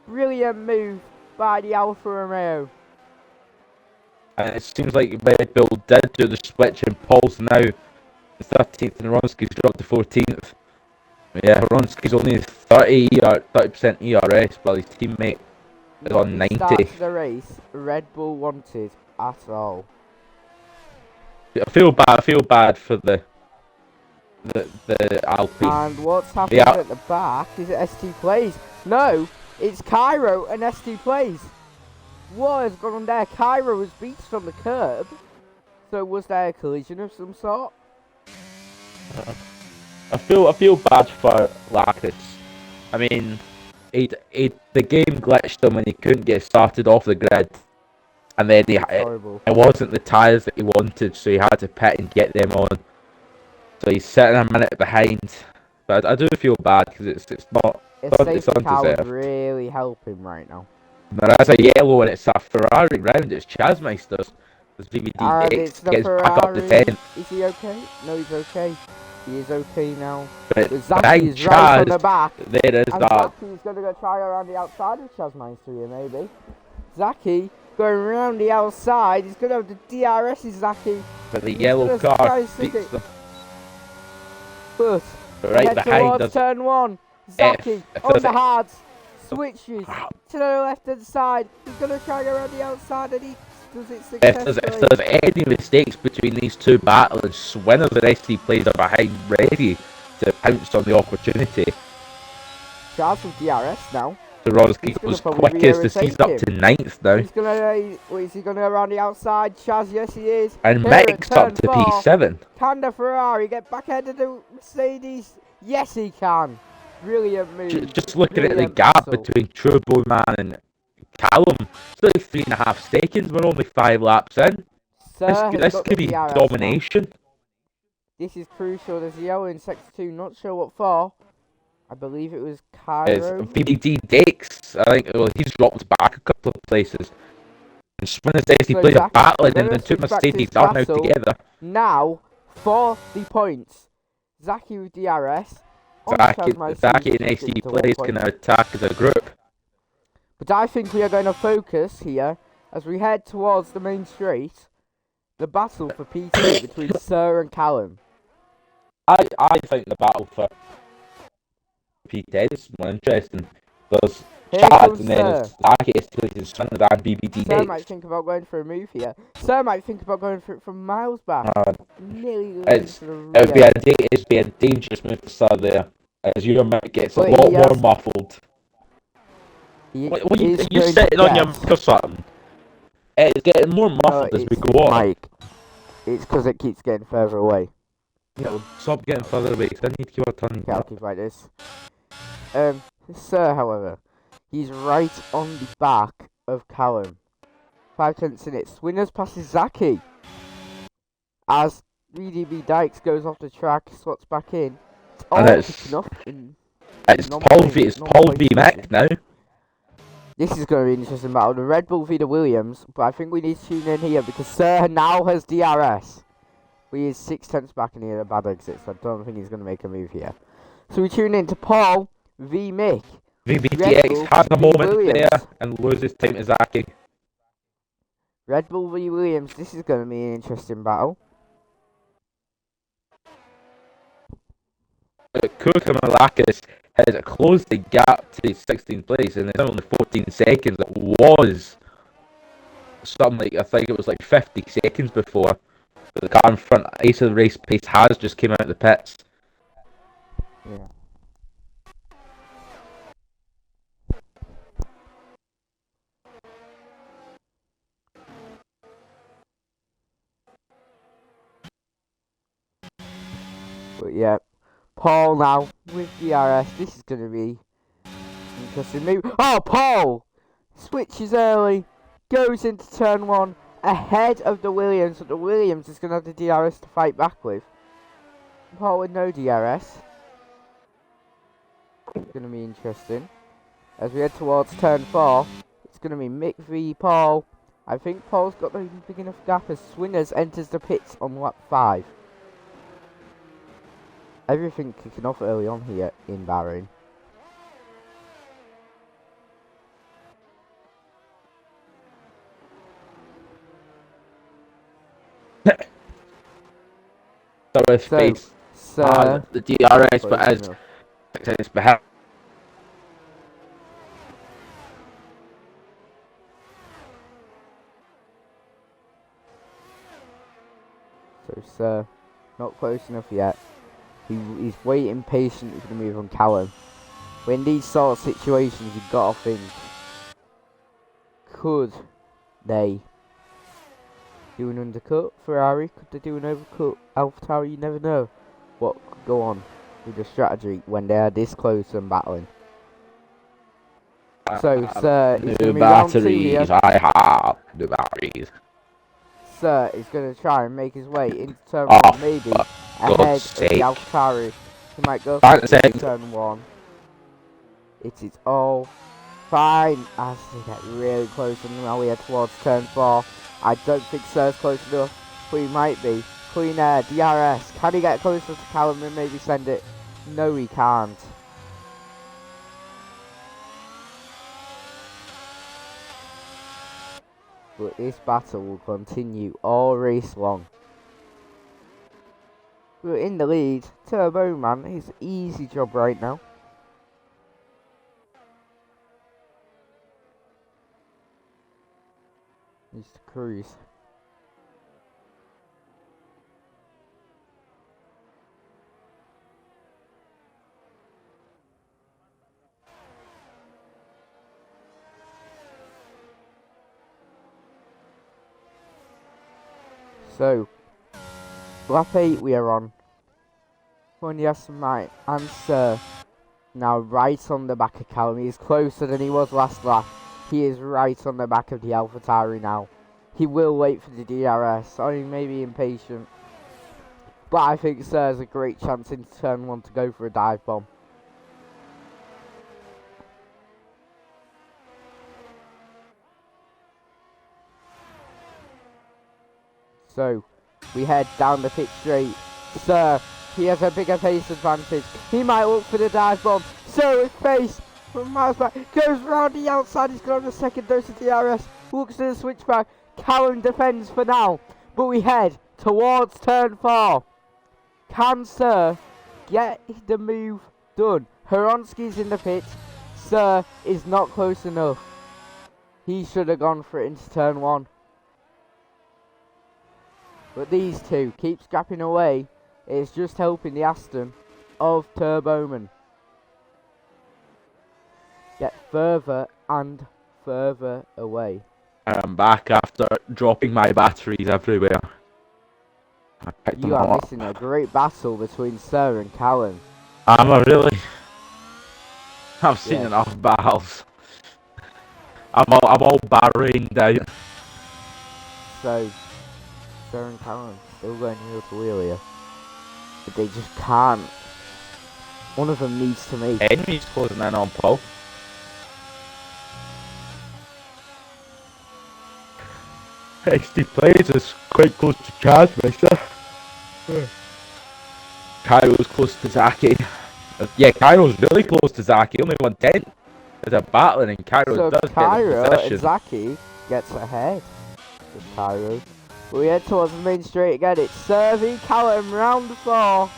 Brilliant move by the Alfa Romeo. And it seems like Red Bull did do the switch and Paul's now 13th and Horonsky's dropped to 14th. Yeah, Horonsky's only 30% ERS while his teammate is on 90. Start to the race Red Bull wanted at all. I feel bad for the Alpine. And what's happening at the back? Is it ST Plays? No, It's Cairo and ST Plays. What has gone on there? Cairo was beached on the curb. So was there a collision of some sort? I feel bad for Lacus. I mean, the game glitched him when he couldn't get started off the grid, and then It's horrible. it wasn't the tyres that he wanted, so he had to pit and get them on. So he's sitting a minute behind. But I do feel bad because it's not A it's safety car would undeserved. really help him right now. There is a yellow and it's a Ferrari round. It's Chasmeister's. There's VVD And X it's the gets back up the Ferrari. 10. Is he okay? No, he's okay. He is okay now. But But Zaki behind is right on Chaz, the back. there is And that. Zaki's going to go try around the outside of Chasmeister here, maybe. Zaki going around the outside. He's going to have the DRS, is Zaki. But the He's yellow gonna try car and stick beats it. them. But Right head behind towards us. turn one. Zaki if on there's the a- hards. Switches to the left hand side. He's going to try and go around the outside and he does it successfully. If there's any mistakes between these two battlers, winners and ST Plays are behind ready to pounce on the opportunity. Charles with DRS now. The Rollers He's gonna goes probably quick as the re-overtake season up to 9th now. He's gonna, is he gonna go around the outside? Chaz, yes he is. And Here at Mick's up turn to 4. P7. Can the Ferrari get back ahead of the Mercedes? Yes he can. Brilliant move. Just looking at the Brilliant gap battle. between Turbo Man and Callum, it's like 3.5 seconds. We're only 5 laps in. Sir has This got could the be DRS domination. now. This is crucial. There's yellow in sector 2. Not sure what for. I believe it was It's Cairo. VBD Dex. I think he's dropped back a couple of places. And Sprint ST So Plays are Zach, battling, we're and the gonna two switch back to Mercedes this are now battle. together. Now for the points. Zaki with DRS. on Zaki Chasmeister, and switching ST to 1 Plays point. can attack as a group. But I think we are going to focus here as we head towards the main straight. The battle for P2 between Sir and Callum. I think the battle for P10 is more interesting. There's Here Chad comes and then Sir. it's Zaki ST Plays and Sprint and BBD Sir Dex. might think about going for a move here. Sir might think about going for it from miles back. Nearly going It's to the it'd rear. be a dangerous move to start there, as your mic gets a But lot he more has- muffled. He What are you is you going sitting to on your get- mic or something? It's getting more No, muffled as we it's go on. Mike. It's because it keeps getting further away. Yeah, well, stop getting further away, 'cause I need to keep on turning Okay, I'll keep like this. Sir, however, he's right on the back of Callum. 5 tenths in it. Swinners passes Zaki. As VDB Dykes goes off the track, slots back in. It's all And it's- kicking off in It's non-point- Paul v non-point Mick now. This is going to be an interesting battle. The Red Bull v the Williams, but I think we need to tune in here because Sir now has DRS. We is 6 tenths back and he had a bad exit, so I don't think he's going to make a move here. So we tune in to Paul v Mick. VBTX Bull has a v moment Williams. there and loses time to Zaki. Red Bull v Williams. This is going to be an interesting battle. Cook and Malakis has closed the gap to 16th place, and it's only 14 seconds. It was something like, I think it was like 50 seconds before. But the car in front, ace of the race pace, has just came out of the pits. Yeah. But yeah, Paul now with DRS. This is going to be interesting move. Oh, Paul switches early, goes into turn 1 ahead of the Williams, but the Williams is going to have the DRS to fight back with. Paul with no DRS. It's going to be interesting. As we head towards turn 4, it's going to be Mick v Paul. I think Paul's got the big enough gap as Swinners enters the pits on lap 5. Everything kicking off early on here in Bahrain. So with So, face Sir, the DRS, but close as enough. it's behind. So, Sir, not close enough yet. He's waiting patiently for the move on Callum. in these sort of situations, you've got to think, could they do an undercut? Ferrari, could they do an overcut? AlphaTauri, you never know what could go on with the strategy when they are this close and battling. So, sir, it's going to New be round 2 here. batteries, I have new batteries. Sir is going to try and make his way into turn Oh, 1, maybe for ahead God's of the sake. AlphaTauri. He might go Fine, for second. turn 1. It is all fine as they get really close, and now we head towards turn 4. I don't think Sir's close enough, but he might be. Clean air, DRS. Can he get closer to Callum and maybe send it? No, he can't. But this battle will continue all race long. We're in the lead. Turbo Man, his easy job right now. He's to cruise. So, lap 8 we are on. When yes, my answer now right on the back of Callum. He is closer than he was last lap. He is right on the back of the AlphaTauri now. He will wait for the DRS, or he may be impatient. But I think Sir has a great chance into turn 1 to go for a dive bomb. So, we head down the pit straight. Sir, he has a bigger pace advantage. He might look for the dive bomb. Sir with pace from miles back. Goes round the outside. He's got a second dose of DRS. Looks to the switchback. Callum defends for now. But we head towards turn 4. Can Sir get the move done? Horonsky's in the pit. Sir is not close enough. He should have gone for it into turn 1. But these two keep scrapping away. It's just helping the Aston of Turboman get further and further away. I'm back after dropping my batteries everywhere. I picked them You are all up. missing a great battle between Sir and Callum. Am I really? I've seen Yeah. enough battles. I'm all Bahrain down. So, Sir and Callum still going wheel to wheel here. But they just can't. One of them needs to make. Henry's closing in on Paul. XD plays is quite close to Chaz, mister. Cairo's close to Zaki. Yeah, Cairo's really close to Zaki. Only 1/10. There's a battling and Cairo So does Cairo get the and possession. Zaki gets ahead of Cairo. But we head towards the main straight again. It's Sir v Callum, round 4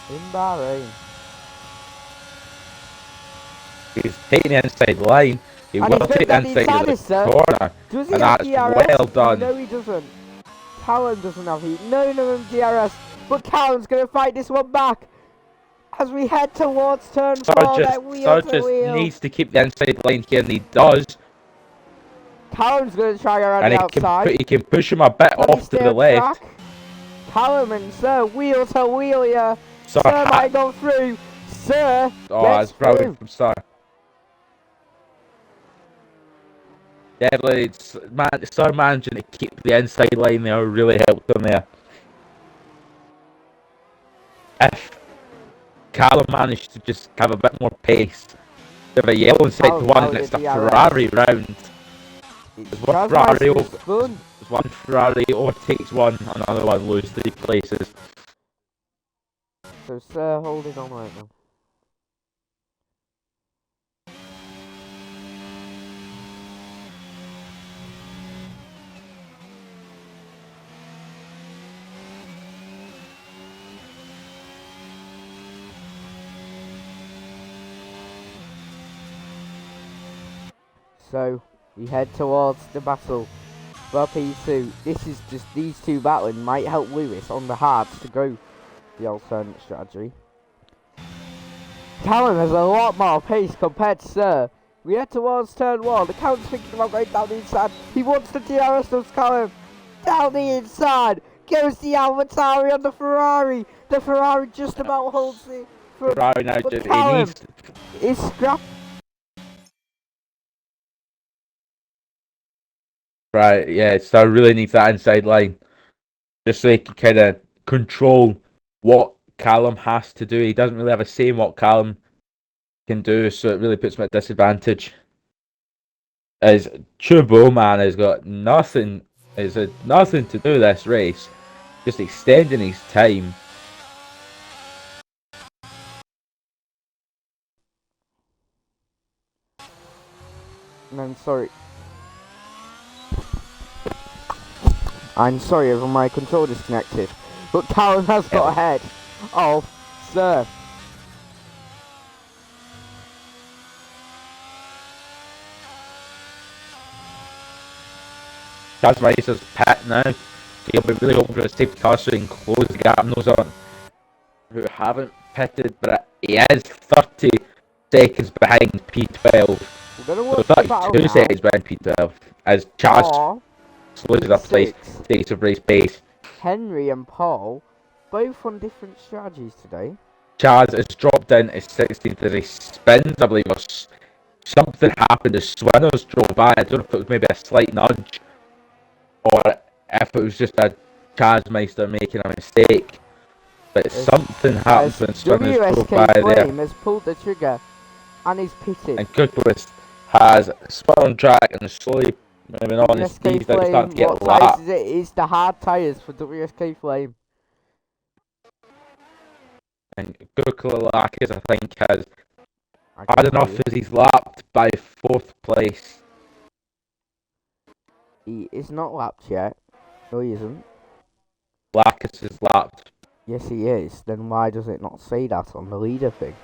in Bahrain. He's taking the inside line. He And will he's take the got that inside of the sir. corner. Does he And have that's DRS? well done. No, he doesn't. Callum doesn't have heat. None of them DRS. But Callum's going to fight this one back. As we head towards turn 4, that wheel to Just wheel. needs to keep the inside line here, and he does. Callum's going to try around And the outside. he can push him a bit Can he off to stay the on left. track? Callum and Sir wheel to wheel here. Sir Sir might go through. Sir Oh, gets that's brilliant through. from Sir. Deadly, Sir managing to keep the inside line there really helped him there. If Callum managed to just have a bit more pace, with a yellow inside Callum one, out and it's the the DRS. Ferrari round. It's one Chaz Ferrari Meister's fun. As one Ferrari overtakes one, another one loses 3 places. So Sir holding on right now. So we head towards the battle for P2. This is just these two battling might help Lewis on the hards to go the alternate strategy. Callum has a lot more pace compared to Sir. We head towards turn 1. The Count's thinking about going down the inside. He wants the DRS of Callum. Down the inside. Goes the AlphaTauri on the Ferrari. The Ferrari just about holds it. Ferrari now, But he Callum needs. is scrap. Right, yeah, so really needs that inside line. Just so he can kind of control what Callum has to do. He doesn't really have a say in what Callum can do, so it really puts him at a disadvantage. As Turbo Man has got nothing, has had nothing to do this race, just extending his time. I'm sorry if my control disconnected. But Callum has got ahead of Sir. Chaz Rice's pit now. He'll be really hoping for a safety car so he can close the gap. And those on who haven't pitted, but he is 30 seconds behind P12. We're gonna So watch the battle 32 now. seconds behind P12 as Chaz Or slows up place, takes a race pace. Henry and Paul, both on different strategies today. Chaz has dropped in his 16th as he spins, I believe, or something happened as Swinners drove by. I don't know if it was maybe a slight nudge or if it was just a Chaz Meister making a mistake. But something happens when Swinners drove by WSK there. Flame has pulled the trigger and is pitted. And Kukless has spun on track and slowly moving on. His WSK knees are Flame, starting to get what tyres lapped. is it? It's the hard tyres for WSK Flame. And Kuklakis, I think, has had enough as he's lapped by 4th place. He is not lapped yet. No, he isn't. Lakis is lapped. Yes, he is. Then why does it not say that on the leader thing?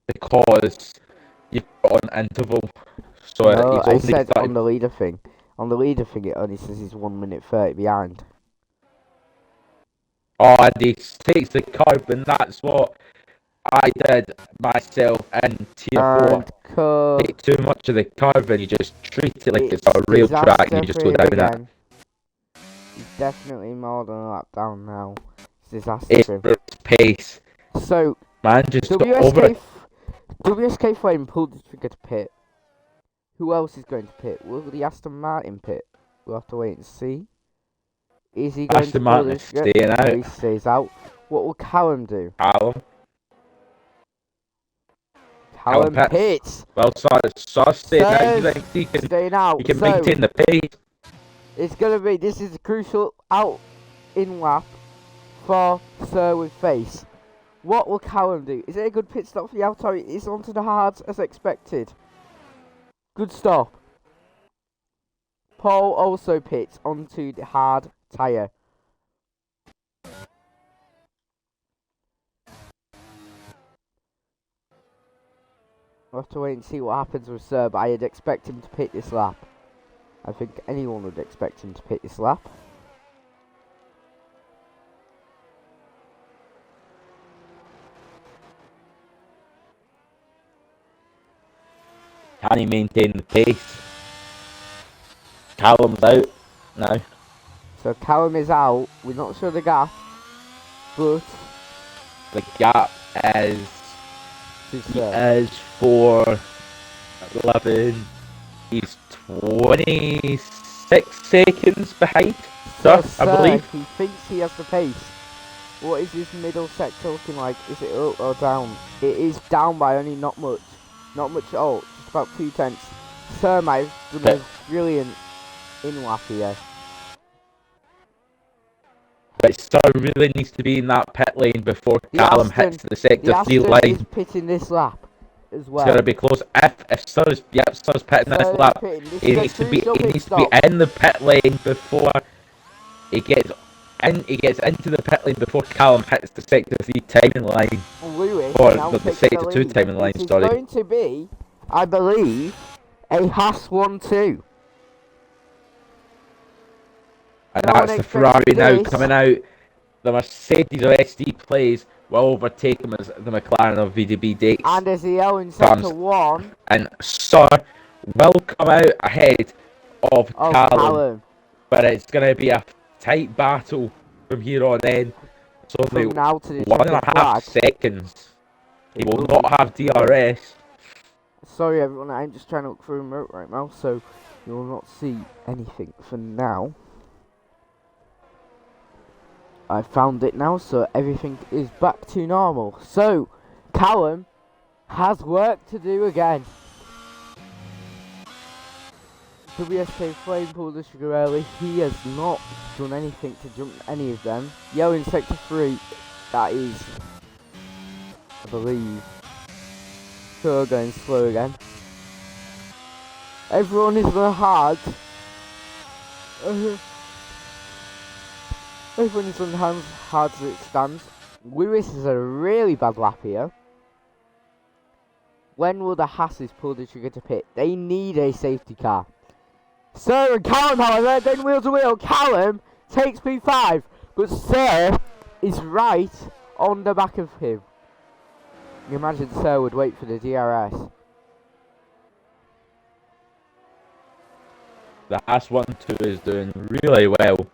Because you've got an interval. So No, he's I only said started. on the leader thing. On the leader thing, it only says he's 1 minute 30 behind. Oh, and he takes the curb, and that's what I did myself in tier 4. Take too much of the curb and you just treat it like it's a real track and you just go down it. He's definitely more than a lap down now. It's disaster for him. It's pace. So, Man, just got over it. WSK Flame pulled the trigger to pit. Who else is going to pit? Will the Aston Martin pit? We'll have to wait and see. Is he going Aston to Martin is staying out. He stays out. What will Callum do? Callum pits. Well, so staying out. He Staying out. He can maintain the pace. It's going to be, this is a crucial out in lap for Sir with face. What will Callum do? Is it a good pit stop for the AlphaTauri? It's onto the hards as expected. Good stop. Paul also pits onto the hard tyre. We'll have to wait and see what happens with Sir, but I'd expect him to pit this lap. I think anyone would expect him to pit this lap. Can he maintain the pace? Callum's out now. So Callum is out. We're not sure the gap, but the gap is for 11. He's 26 seconds behind. So I believe he thinks he has the pace. What is his middle sector looking like? Is it up or down? It is down by only not much. Not much at all. Just about 2/10. Sir might have done a brilliant in lap here. But Sir really needs to be in that pit lane before Callum hits the sector 3 line. Is pitting this lap as well. It's gotta be close. If Sir's pitting this lap, he needs to be in the pit lane before he gets in. He gets into the pit lane before Callum hits the sector 3 timing line. Lewis or the sector 2 timing line. It's going to be, I believe, a Haas 1-2. And that's the Ferrari now coming out. The Mercedes SD plays will overtake him as the McLaren of VDB dates. And as the L in sector 1. And Sir will come out ahead of Callum. But it's going to be a tight battle from here on in. It's only From now to the 1.5 seconds. He will not have DRS. Sorry everyone, I'm just trying to look for a remote right now, so you will not see anything for now. I found it now, so everything is back to normal. So, Callum has work to do again. WSK Flame pulled the sugar early. He has not done anything to jump any of them. Yo in sector 3, that is, I believe, so going slow again. Everyone is on hard. Everyone is on hard as it stands. Lewis is a really bad lap here. When will the Hasses pull the trigger to pit? They need a safety car. Sir and Callum, however, then wheel to wheel. Callum takes P5, but Sir is right on the back of him. You imagine Sir would wait for the DRS. The Haas 1-2 is doing really well.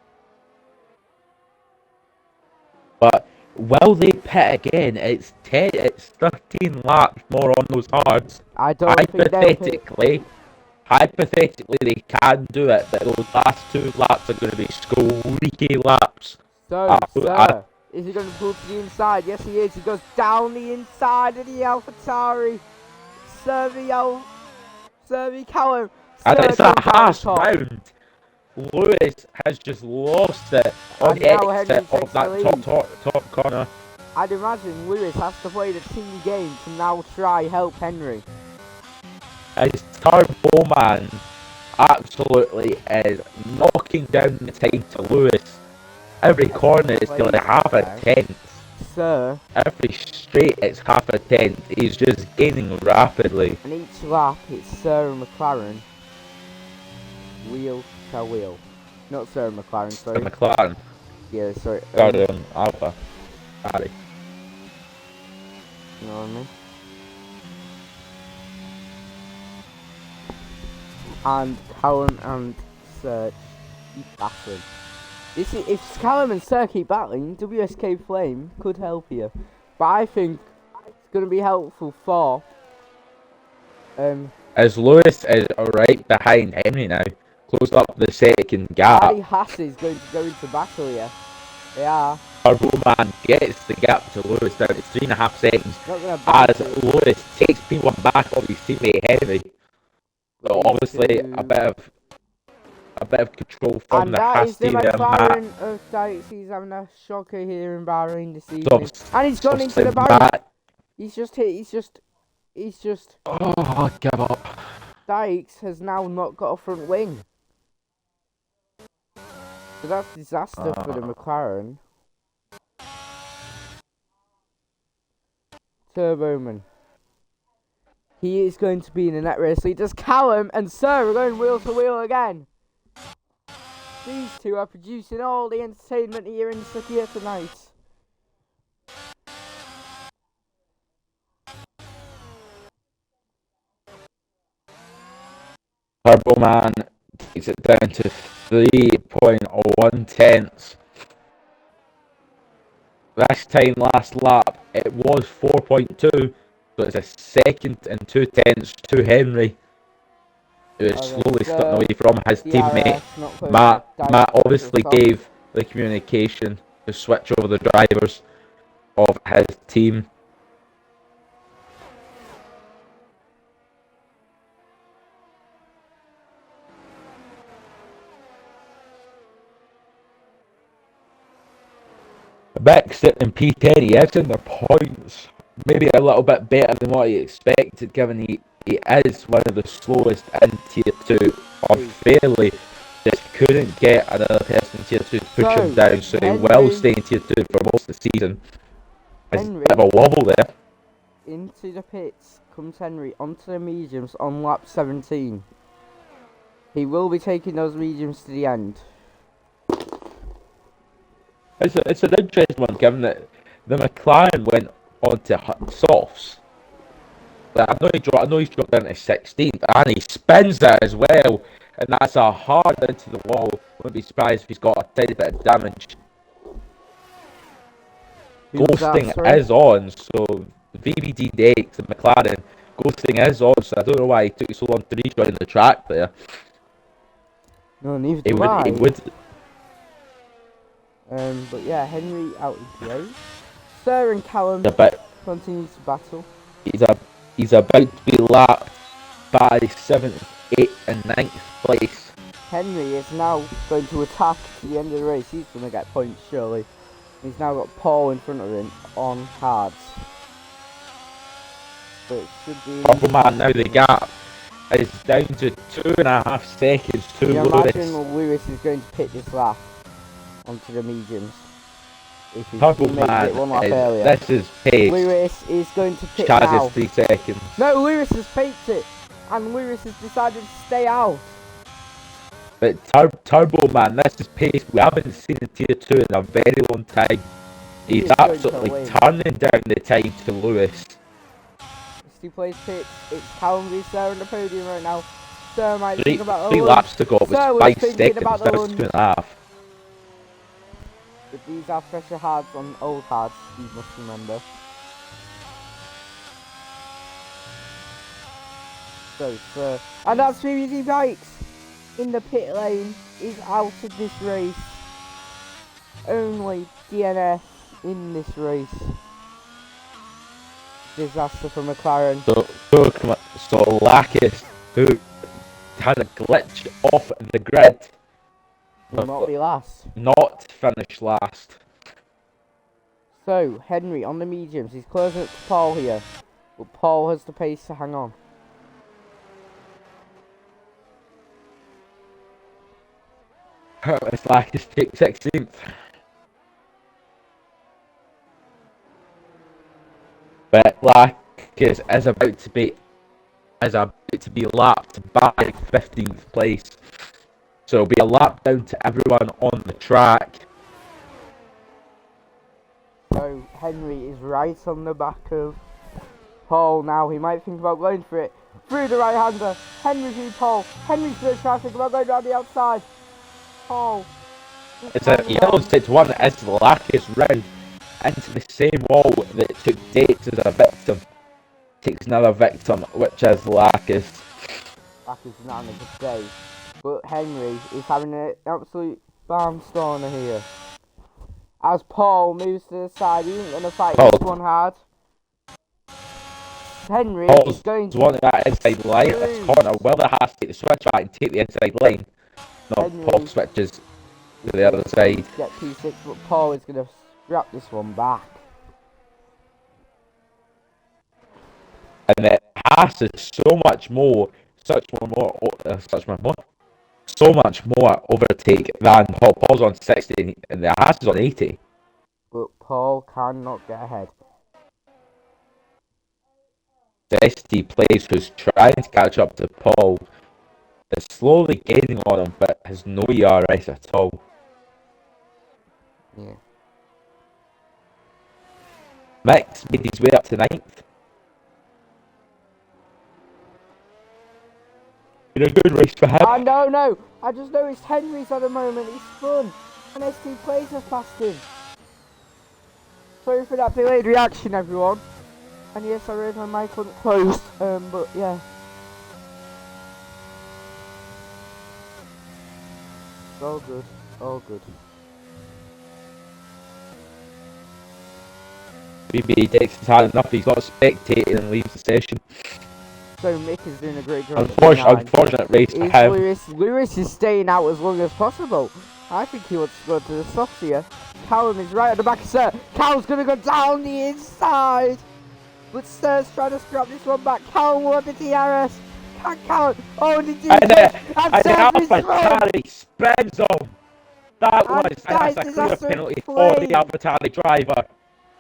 But will they pit again? It's 13 laps more on those hards. I don't think they'll pit. Hypothetically, they can do it, but those last 2 laps are going to be squeaky laps. So, Sir, is he going to pull to the inside? Yes, he is. He goes down the inside of the AlphaTauri. Sir v Callum. And it's a Haas round. Lewis has just lost it on the exit of that top corner. I'd imagine Lewis has to play the team game to now try help Henry. His Turbo Man absolutely is knocking down the time to Lewis. Every corner is going to half a tenth. Sir. Every straight it's half a tenth. He's just gaining rapidly. And each lap it's Sir and McLaren. Wheel to wheel. Not Sir and McLaren, sorry. The McLaren. Yeah, sorry. Alpha. Sorry. You know what I mean? And Callum and Sir keep battling. If Callum and Sir keep battling, WSK Flame could help here. But I think it's going to be helpful for... as Lewis is right behind Henry now, closed up the second gap. Ali Haas is going to go into battle here. They are. Turbo Man gets the gap to Lewis down to 3.5 seconds. As Lewis takes P1 back off his teammate Henry. So obviously a bit of control from the Haas team there. And he's having a shocker here in Bahrain this evening. And he's gone into the barrier. He's just hit. He's just. Oh, give up. Dykes has now not got a front wing. So that's disaster for the McLaren. Turboman. He is going to be in the net race lead. Does Callum and Sir are going wheel to wheel again. These two are producing all the entertainment here in Sakia tonight. Turbo Man takes it down to 3.1 tenths. This time last lap it was 4.2, so it's a second and 2 tenths to Henry, who is slowly slipping away from his teammate. Matt obviously gave the communication to switch over the drivers of his team. Beck sitting in P10, he is in the points. Maybe a little bit better than what he expected, given he is one of the slowest in Tier 2. Unfairly, just couldn't get another person in Tier 2 to push him down, so he will stay in Tier 2 for most of the season. There's a bit of a wobble there. Into the pits comes Henry, onto the mediums on lap 17. He will be taking those mediums to the end. It's an interesting one, given that the McLaren went onto softs. But I know he's dropped down to 16th, and he spins it as well, and that's a hard into the wall. Wouldn't be surprised if he's got a tiny bit of damage. Who's Ghosting that, is on, so VBD Dakes and McLaren, ghosting is on, so I don't know why he took so long to rejoin the track there. No, neither do I. He would. But yeah, Henry out in P8. Sir and Callum continues to battle. He's about to be lapped by 7th, 8th, and 9th place. Henry is now going to attack to the end of the race. He's going to get points, surely. He's now got Paul in front of him on hards. So it should be... Purple Man, now the gap is down to 2.5 seconds to Can you Lewis. imagine Lewis is going to pit this lap onto the mediums? If he Purple made Man, it one lap earlier. this is pace. Lewis is going to pit Chaz now. is 3 seconds. No, Lewis has faked it. And Lewis has decided to stay out. But Turbo Man, this is pace we haven't seen in Tier 2 in a very long time. He's absolutely turning down the time to Lewis. Two place pits. It's Callum v Sir on the podium right now. Sir might think about three laps to go. It was Sir 5 thinking seconds. about the Now it's 2.5. But these are fresher hards on old hards, you must remember. So, Sir. And that's VBD Bikes in the pit lane is out of this race. Only DNF in this race. Disaster for McLaren. So Lakis, who had a glitch off the grid, Will not be last. not finish last. So, Henry on the mediums. He's closing it to Paul here. But Paul has the pace to hang on. It's Lakis takes 16th. But Lakis is about to be lapped by 15th place. So it'll be a lap down to everyone on the track. So Henry is right on the back of Paul now. He might think about going for it. Through the right hander. Henry through Paul. Henry's going to try to think about going down the outside. Paul. It's a yellow stage one as the Lakis round into the same wall that took Dates as a victim. Takes another victim, which is Lakis. Lakis is not having a good day. But Henry is having an absolute barnstormer here. As Paul moves to the side, he isn't going to fight this one hard. Henry is going to... Paul's that inside line at this corner. Will the has to take the switch back and take the inside line? No, Henry Paul switches to the other side. Get P6, but Paul is going to scrap this one back. And the Haas is so much more overtake than Paul. Paul's on 60 and the Haas is on 80. But Paul cannot get ahead. The ST plays who's trying to catch up to Paul is slowly gaining on him but has no ERS at all. Yeah. Mick's made his way up to 9th. Been a good race for him. No, I just noticed Henry's at the moment. He's spun. And ST Plays has passed him. Sorry for that delayed reaction, everyone. And yes, I read my mic wasn't closed. But yeah. All good. All good. BB takes his hard enough. He's not spectating and leaves the session. So Mick is doing a great job. Unfortunate race for him. Lewis is staying out as long as possible. I think he wants to go to the softs here. Callum is right at the back of Sir. Callum's going to go down the inside. But Sir's trying to scrap this one back. Callum will have the DRS. Can Callum? Oh, did you? And the AlphaTauri spins on. That's a clear penalty for the AlphaTauri driver.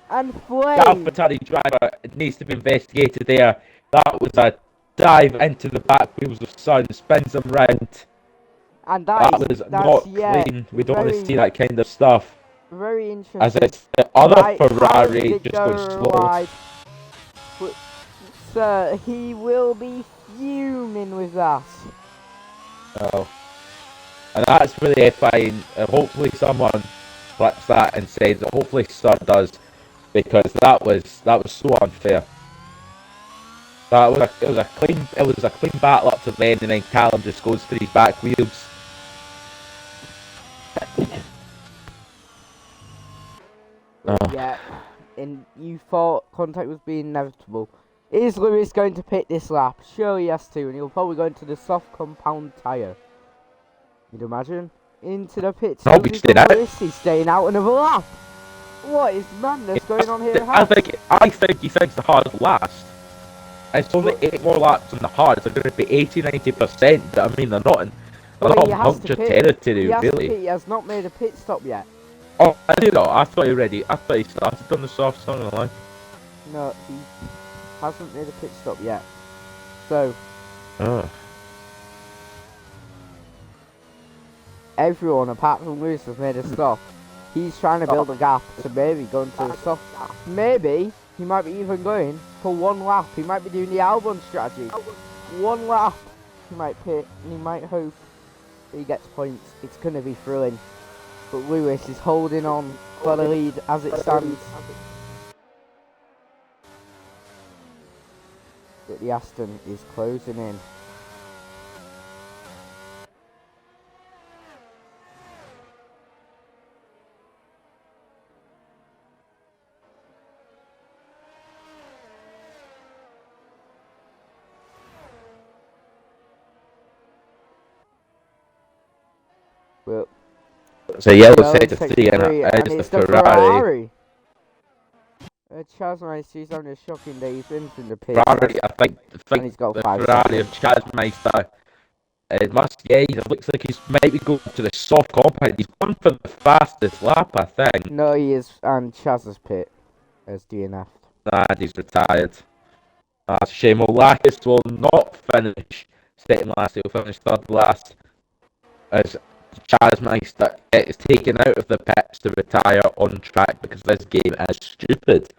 And The Flame. AlphaTauri driver needs to be investigated there. That was a dive into the back wheels of Sun, spins them round. And that was not clean. We don't want to see that kind of stuff. very interesting. As it's the other Right, Ferrari did just go goes slow. wide. So he will be fuming with that. Oh. And that's really fine. Hopefully someone flips that and says that hopefully Sir does, because that was so unfair. It was a clean battle up to the end, and then Callum just goes for his back wheels. Yeah, and you thought contact was being inevitable. Is Lewis going to pit this lap? Sure he has to, and he'll probably go into the soft compound tyre. You'd imagine? Into the pits. No, he's staying out. Lewis, he's staying out another lap. What is madness going on here? I think he thinks the hard last. It's only 8 more laps on the hards. They're going to be 80-90%, but I mean they're not in puncture territory, really. He has not made a pit stop yet. Oh, I do know. I thought he started on the soft on the line. No, he hasn't made a pit stop yet. So everyone apart from Lewis has made a stop. He's trying to build a gap to maybe go into the soft. Maybe he might be even going for one lap. He might be doing the Albon strategy. One lap. He might pit and he might hope he gets points. It's going to be thrilling. But Lewis is holding on for the lead as it stands. But the Aston is closing in. Well, so yellow sector 3 and it's the Ferrari. Chasmeister's having a shocking day. He's in from the pit. Ferrari, I think he's got the 5 Ferrari seconds. of Chasmeister. It looks like he's maybe going to the soft compound. He's gone for the fastest lap, I think. No, he is, and Chaz has pit as DNF'd. And he's retired. That's a shame. Olakis will not finish second last. He'll finish third last. As Chasmeister gets taken out of the pits to retire on track because this game is stupid.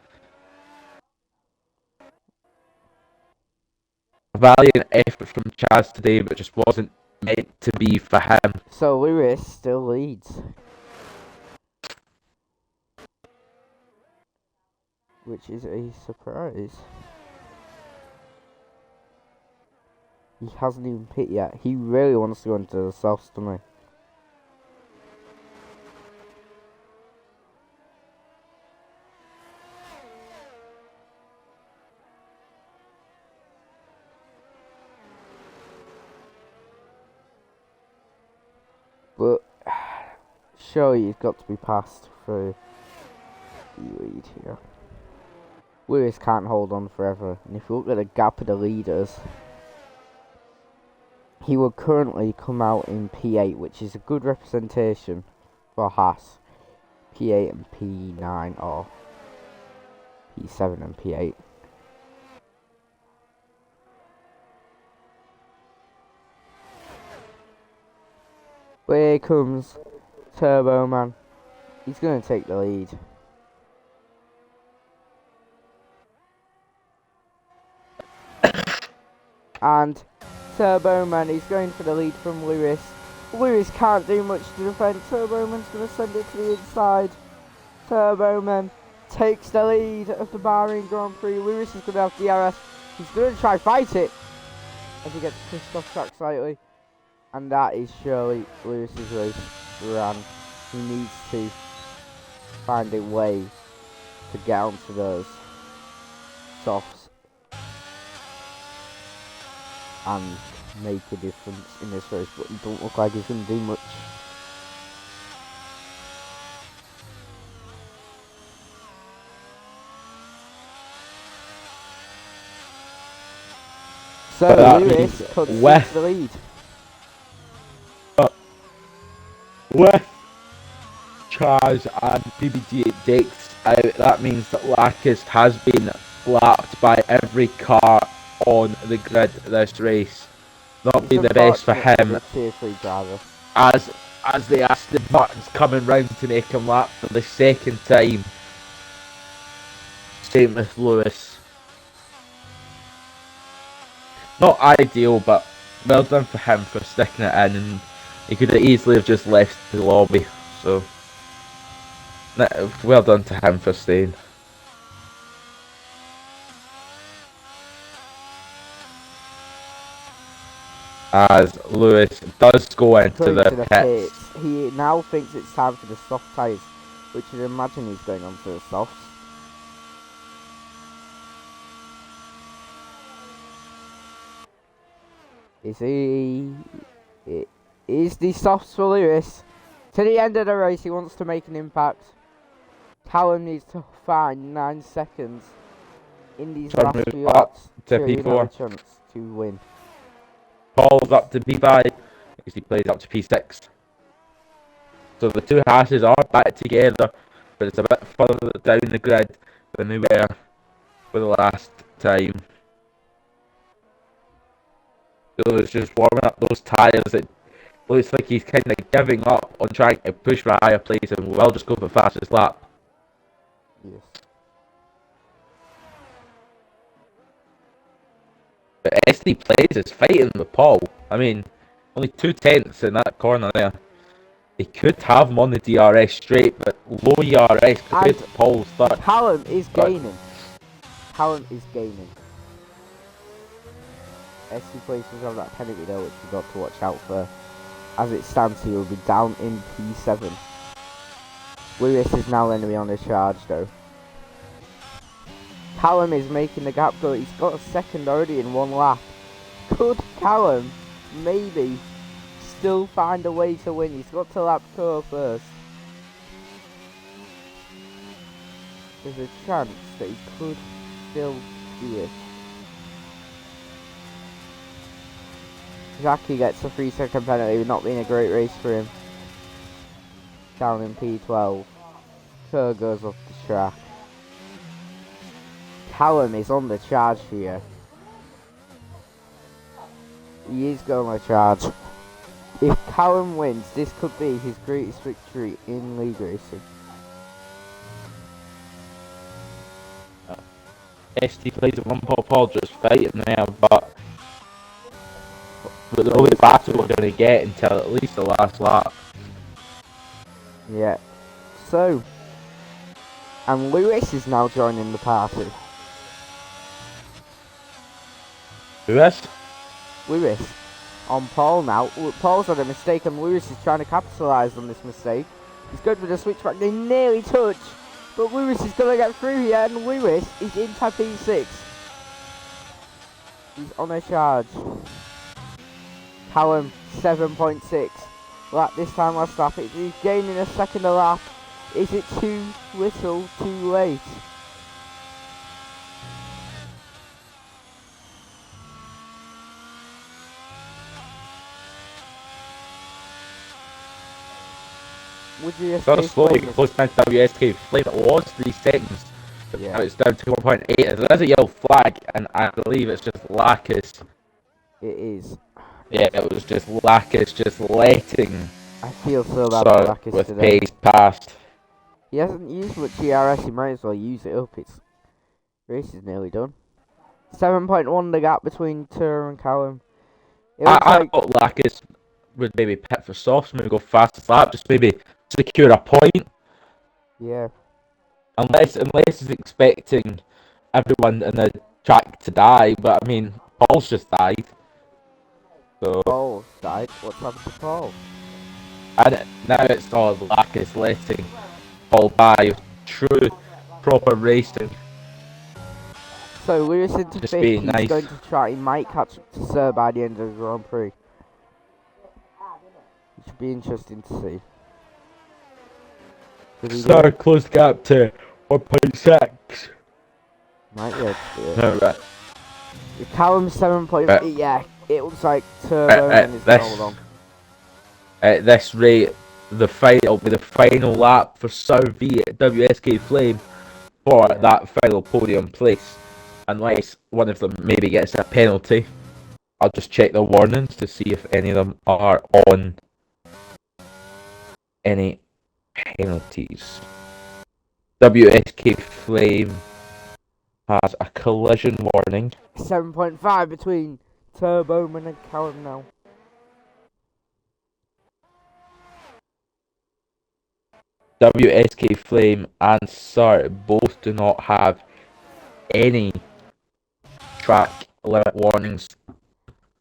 Valiant effort from Chaz today, but just wasn't meant to be for him. So Lewis still leads, which is a surprise. He hasn't even pit yet. He really wants to go into the softs, doesn't he? But surely he's got to be passed for the lead here. Lewis can't hold on forever, and if you look at the gap of the leaders, he will currently come out in P8, which is a good representation for Haas. P8 and P9, or P7 and P8. But here comes Turbo Man. He's going to take the lead. And Turbo Man is going for the lead from Lewis. Lewis can't do much to defend. Turbo Man's going to send it to the inside. Turbo Man takes the lead of the Bahrain Grand Prix. Lewis is going to have DRS. He's going to try fight it as he gets pushed off track slightly. And that is surely Lewis's race ran. He needs to find a way to get onto those softs and make a difference in this race, but it don't look like he's going to do much. So Lewis cuts the lead. With Chaz and BBG Dex out, that means that Lakis has been lapped by every car on the grid this race. Not being the best for him. Tier 3 driver. As as the Aston Martin's coming round to make him lap for the second time. Same with Lewis. Not ideal, but well done for him for sticking it in, and he could have easily have just left the lobby. So, well done to him for staying. As Lewis does go into the pits. He now thinks it's time for the soft tyres, which you'd imagine he's going on to the softs. Is the softs for Lewis? To the end of the race, he wants to make an impact. Callum needs to find 9 seconds in these last few laps to P4 chance to win. Paul's up to P5 because he plays up to P6. So the two hashes are back together, but it's a bit further down the grid than they were for the last time. So it's just warming up those tyres. It looks like he's kind of giving up on trying to push for a higher place and will just go for the fastest lap. Yes. But SD Plays is fighting with Paul. I mean, only 2/10 in that corner there. He could have him on the DRS straight, but low ERS compared to Paul's third. Callum is gaining. Callum is gaining. SD Plays was on that penalty there, which we've got to watch out for. As it stands, he will be down in P7. Lewis is now going to be on the charge though. Callum is making the gap go. He's got a second already in 1 lap. Could Callum maybe still find a way to win? He's got to lap 4 first. There's a chance that he could still do it. Zaki gets a 3-second penalty, not being a great race for him. Down in P12. Kerr goes off the track. Callum is on the charge here. He is going on the charge. If Callum wins, this could be his greatest victory in league racing. SD Plays at 1 Paul just fighting there, but the only battle we're going to get until at least the last lap. Yeah. So, and Lewis is now joining the party. Lewis? Lewis on Paul now. Paul's had a mistake and Lewis is trying to capitalise on this mistake. He's going for the switchback. They nearly touch, but Lewis is going to get through here, and Lewis is into P6. He's on a charge. Callum 7.6. Lap this time last lap. He's gaining a second a lap. Is it too little, too late? Would you So slowly close down to WSK Flame. It was 3 seconds. Yeah. Now it's down to 1.8. There is a yellow flag, and I believe it's just Lacus. It is. Yeah, it was just Lacus just letting I feel so bad for Lacus with today. pace past. He hasn't used much ERS, he might as well use it up. It's race is nearly done. 7.1 the gap between Tur and Callum. I thought Lacus would maybe pit for softs, maybe go fastest lap, just maybe secure a point. Yeah. Unless he's expecting everyone in the track to die, but I mean, Paul's just died. So Paul died. What's happened to Paul? and now it's all Lacus letting Paul die. True, proper racing. So Lewis into Just 5th. being He's nice. going to try. He might catch up to Sir by the end of the Grand Prix. It should be interesting to see. So close the gap to 1.6. Might be able to do it. No, right. Callum 7.8. Yeah, it looks like Turbo and his hold on. At this rate, the fight will be the final lap for Sir V at WSK Flame for that final podium place. Unless one of them maybe gets a penalty. I'll just check the warnings to see if any of them are on. any penalties. WSK Flame has a collision warning. 7.5 between Turboman and Callum now. WSK Flame and Sir both do not have any track limit warnings.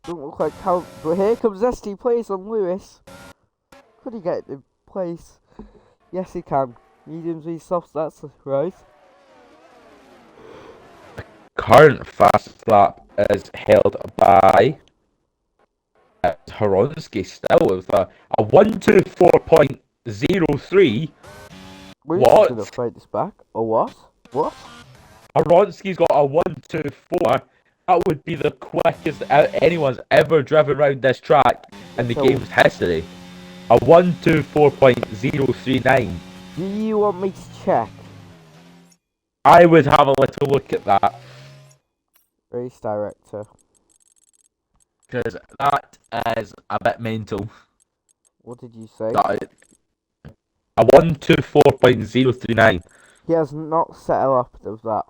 Doesn't look like Callum, but here comes ST Plays on Lewis. Could he get the place? Yes, he can. Mediums v softs, that's right. Current fastest lap is held by Horonsky still with a 124.03. Lewis is What? gonna fight this back. Or what? What? Horonsky's got a 124. That would be the quickest anyone's ever driven around this track in the game's history. A 124.039. Do you want me to check? I would have a little look at that. Race director. Because that is a bit mental. What did you say? A 124.039. He has not set her up of that.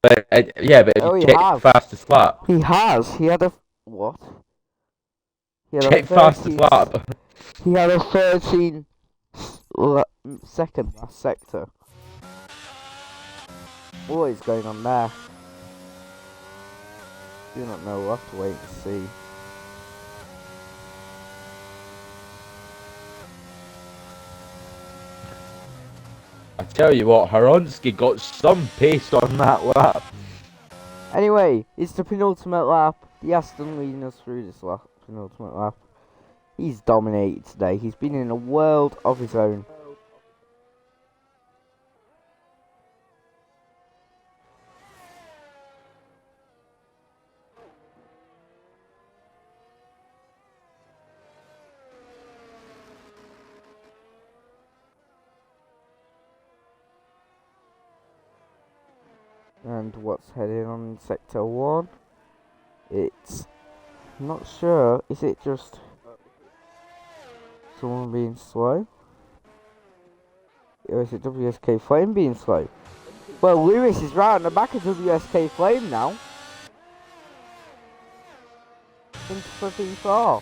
But yeah, but if Oh, you he check has. fastest lap. He has. He had a what? He had Check a fastest 13 lap. He had a 13 second last sector. What is going on there? Do not know. We'll have to wait and see. I tell you what, Horonsky got some pace on that lap. Anyway, it's the penultimate lap. The Aston leading us through this penultimate lap. He's dominated today. He's been in a world of his own. And what's heading on in sector 1? It's... I'm not sure. Is it just someone being slow? Or is it WSK Flame being slow? Well, Lewis is right on the back of WSK Flame now. Into P4.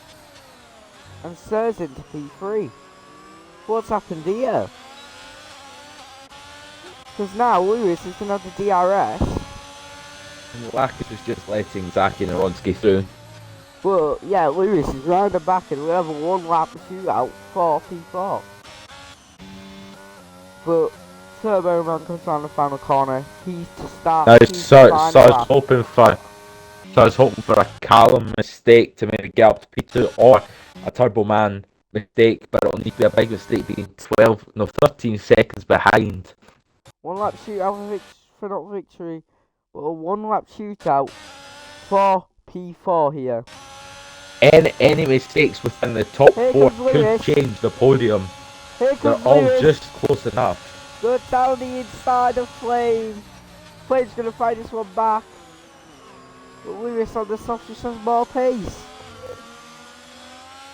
And Sir's into P3. What's happened here? Because now Lewis is going to have the DRS. And Lacus is just letting Zaki and Horonsky through. But yeah, Lewis is round the back and we'll have a 1 lap shootout for P4. But Turbo Man comes around the final corner. He's to start. So I was hoping for a Callum mistake to maybe get up to P2 or a Turbo Man mistake, but it'll need to be a big mistake being 13 seconds behind. 1 lap shootout for not victory, but a 1 lap shootout for P4 here. Any mistakes within the top Here 4 comes could Lewis. change the podium. Here They're comes all Lewis. just close enough. Good down the inside of Flame. Flame's going to find this one back. But Lewis on the soft just has more pace.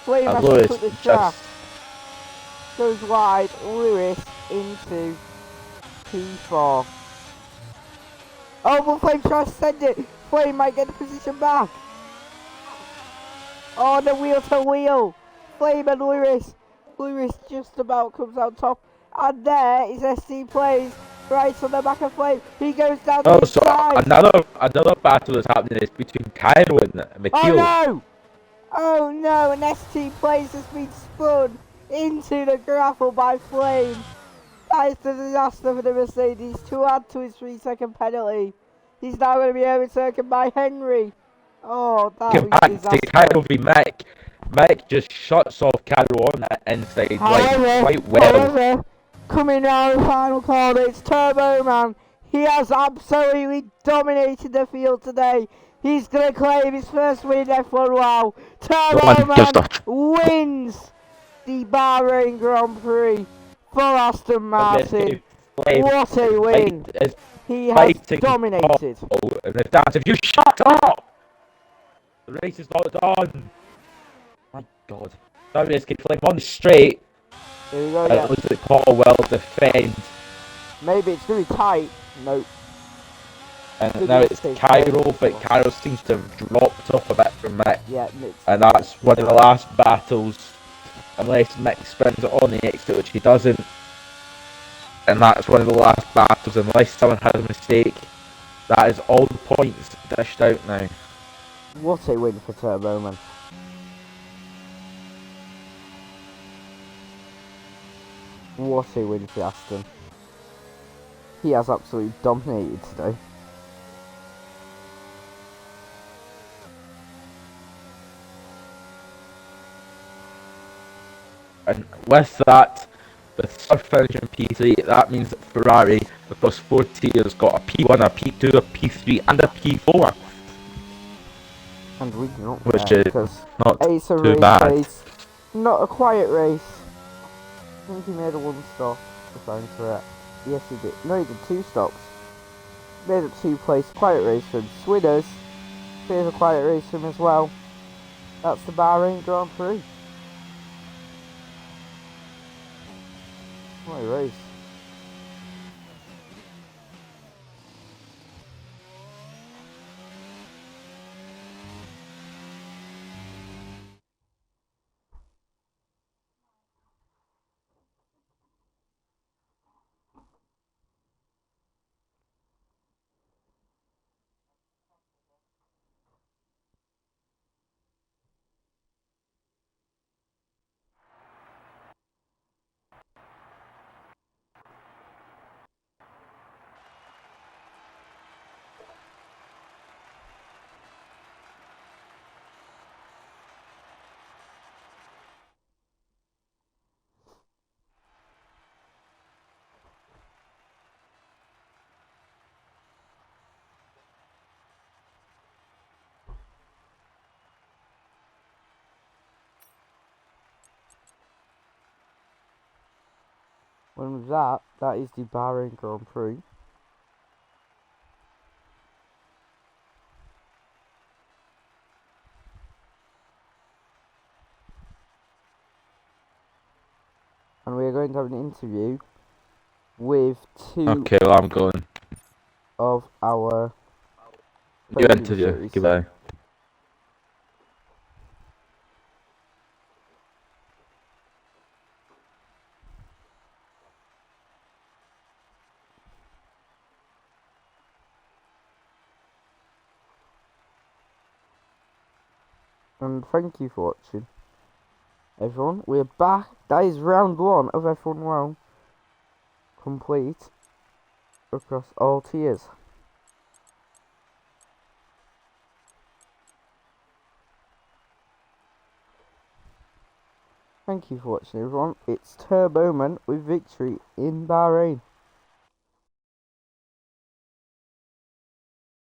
Flame And has to Lewis put the track. just Goes wide. Lewis into P4. Oh, but Flame tries to send it. Flame might get the position back. Oh, the wheel to wheel. Flame and Lewis. Lewis just about comes out top. And there is SC Plays right on the back of Flame. He goes down the so side. another battle that's happening is between Cairo and Oh McKeel. no! Oh no, and ST Plays has been spun into the grapple by Flame. That is the disaster for the Mercedes to add to his 3-second penalty. He's now going to be overtaken by Henry. Oh, that was Back to disaster. Cairo v Mick. Mick just shuts off Cairo on that inside line quite well. However, coming round the final corner, it's Turbo Man. He has absolutely dominated the field today. He's going to claim his first win in F1WL. Turbo Man wins the Bahrain Grand Prix for Aston Martin. What a win. He has dominated. And if that's if you shut up, the race is not done. My God. WS can flip on the straight. Here we go, And yeah. it looks like Paul will defend. Maybe it's going to be tight. Nope. And now it's Cairo, but Cairo seems to have dropped off a bit from Mick. Yeah, And that's one of the last battles, unless Mick spins it on the exit, which he doesn't. And that's one of the last battles, unless someone has a mistake. That is all the points dished out now. What a win for Turbo, man. What a win for Aston. He has absolutely dominated today. And with that, with third finish in P3, that means that Ferrari, across 4 tiers, got a P1, a P2, a P3, and a P4. And we do not Which care, is because not it's a too race bad. pace, not a quiet race. I think he made a 1 stop, if I'm correct. Yes, he did. No, he did 2 stops. Made a 2-place quiet race for him. Swinners, bit of a quiet race for him as well. That's the Bahrain Grand Prix. What a race. When with that, that is the Bahrain Grand Prix. And we are going to have an interview with 2 Okay, well, I'm going. of our You podium interview. series. Goodbye. And thank you for watching, everyone. We're back. That is round 1 of F1WL complete across all tiers. Thank you for watching, everyone. It's Turboman with victory in Bahrain.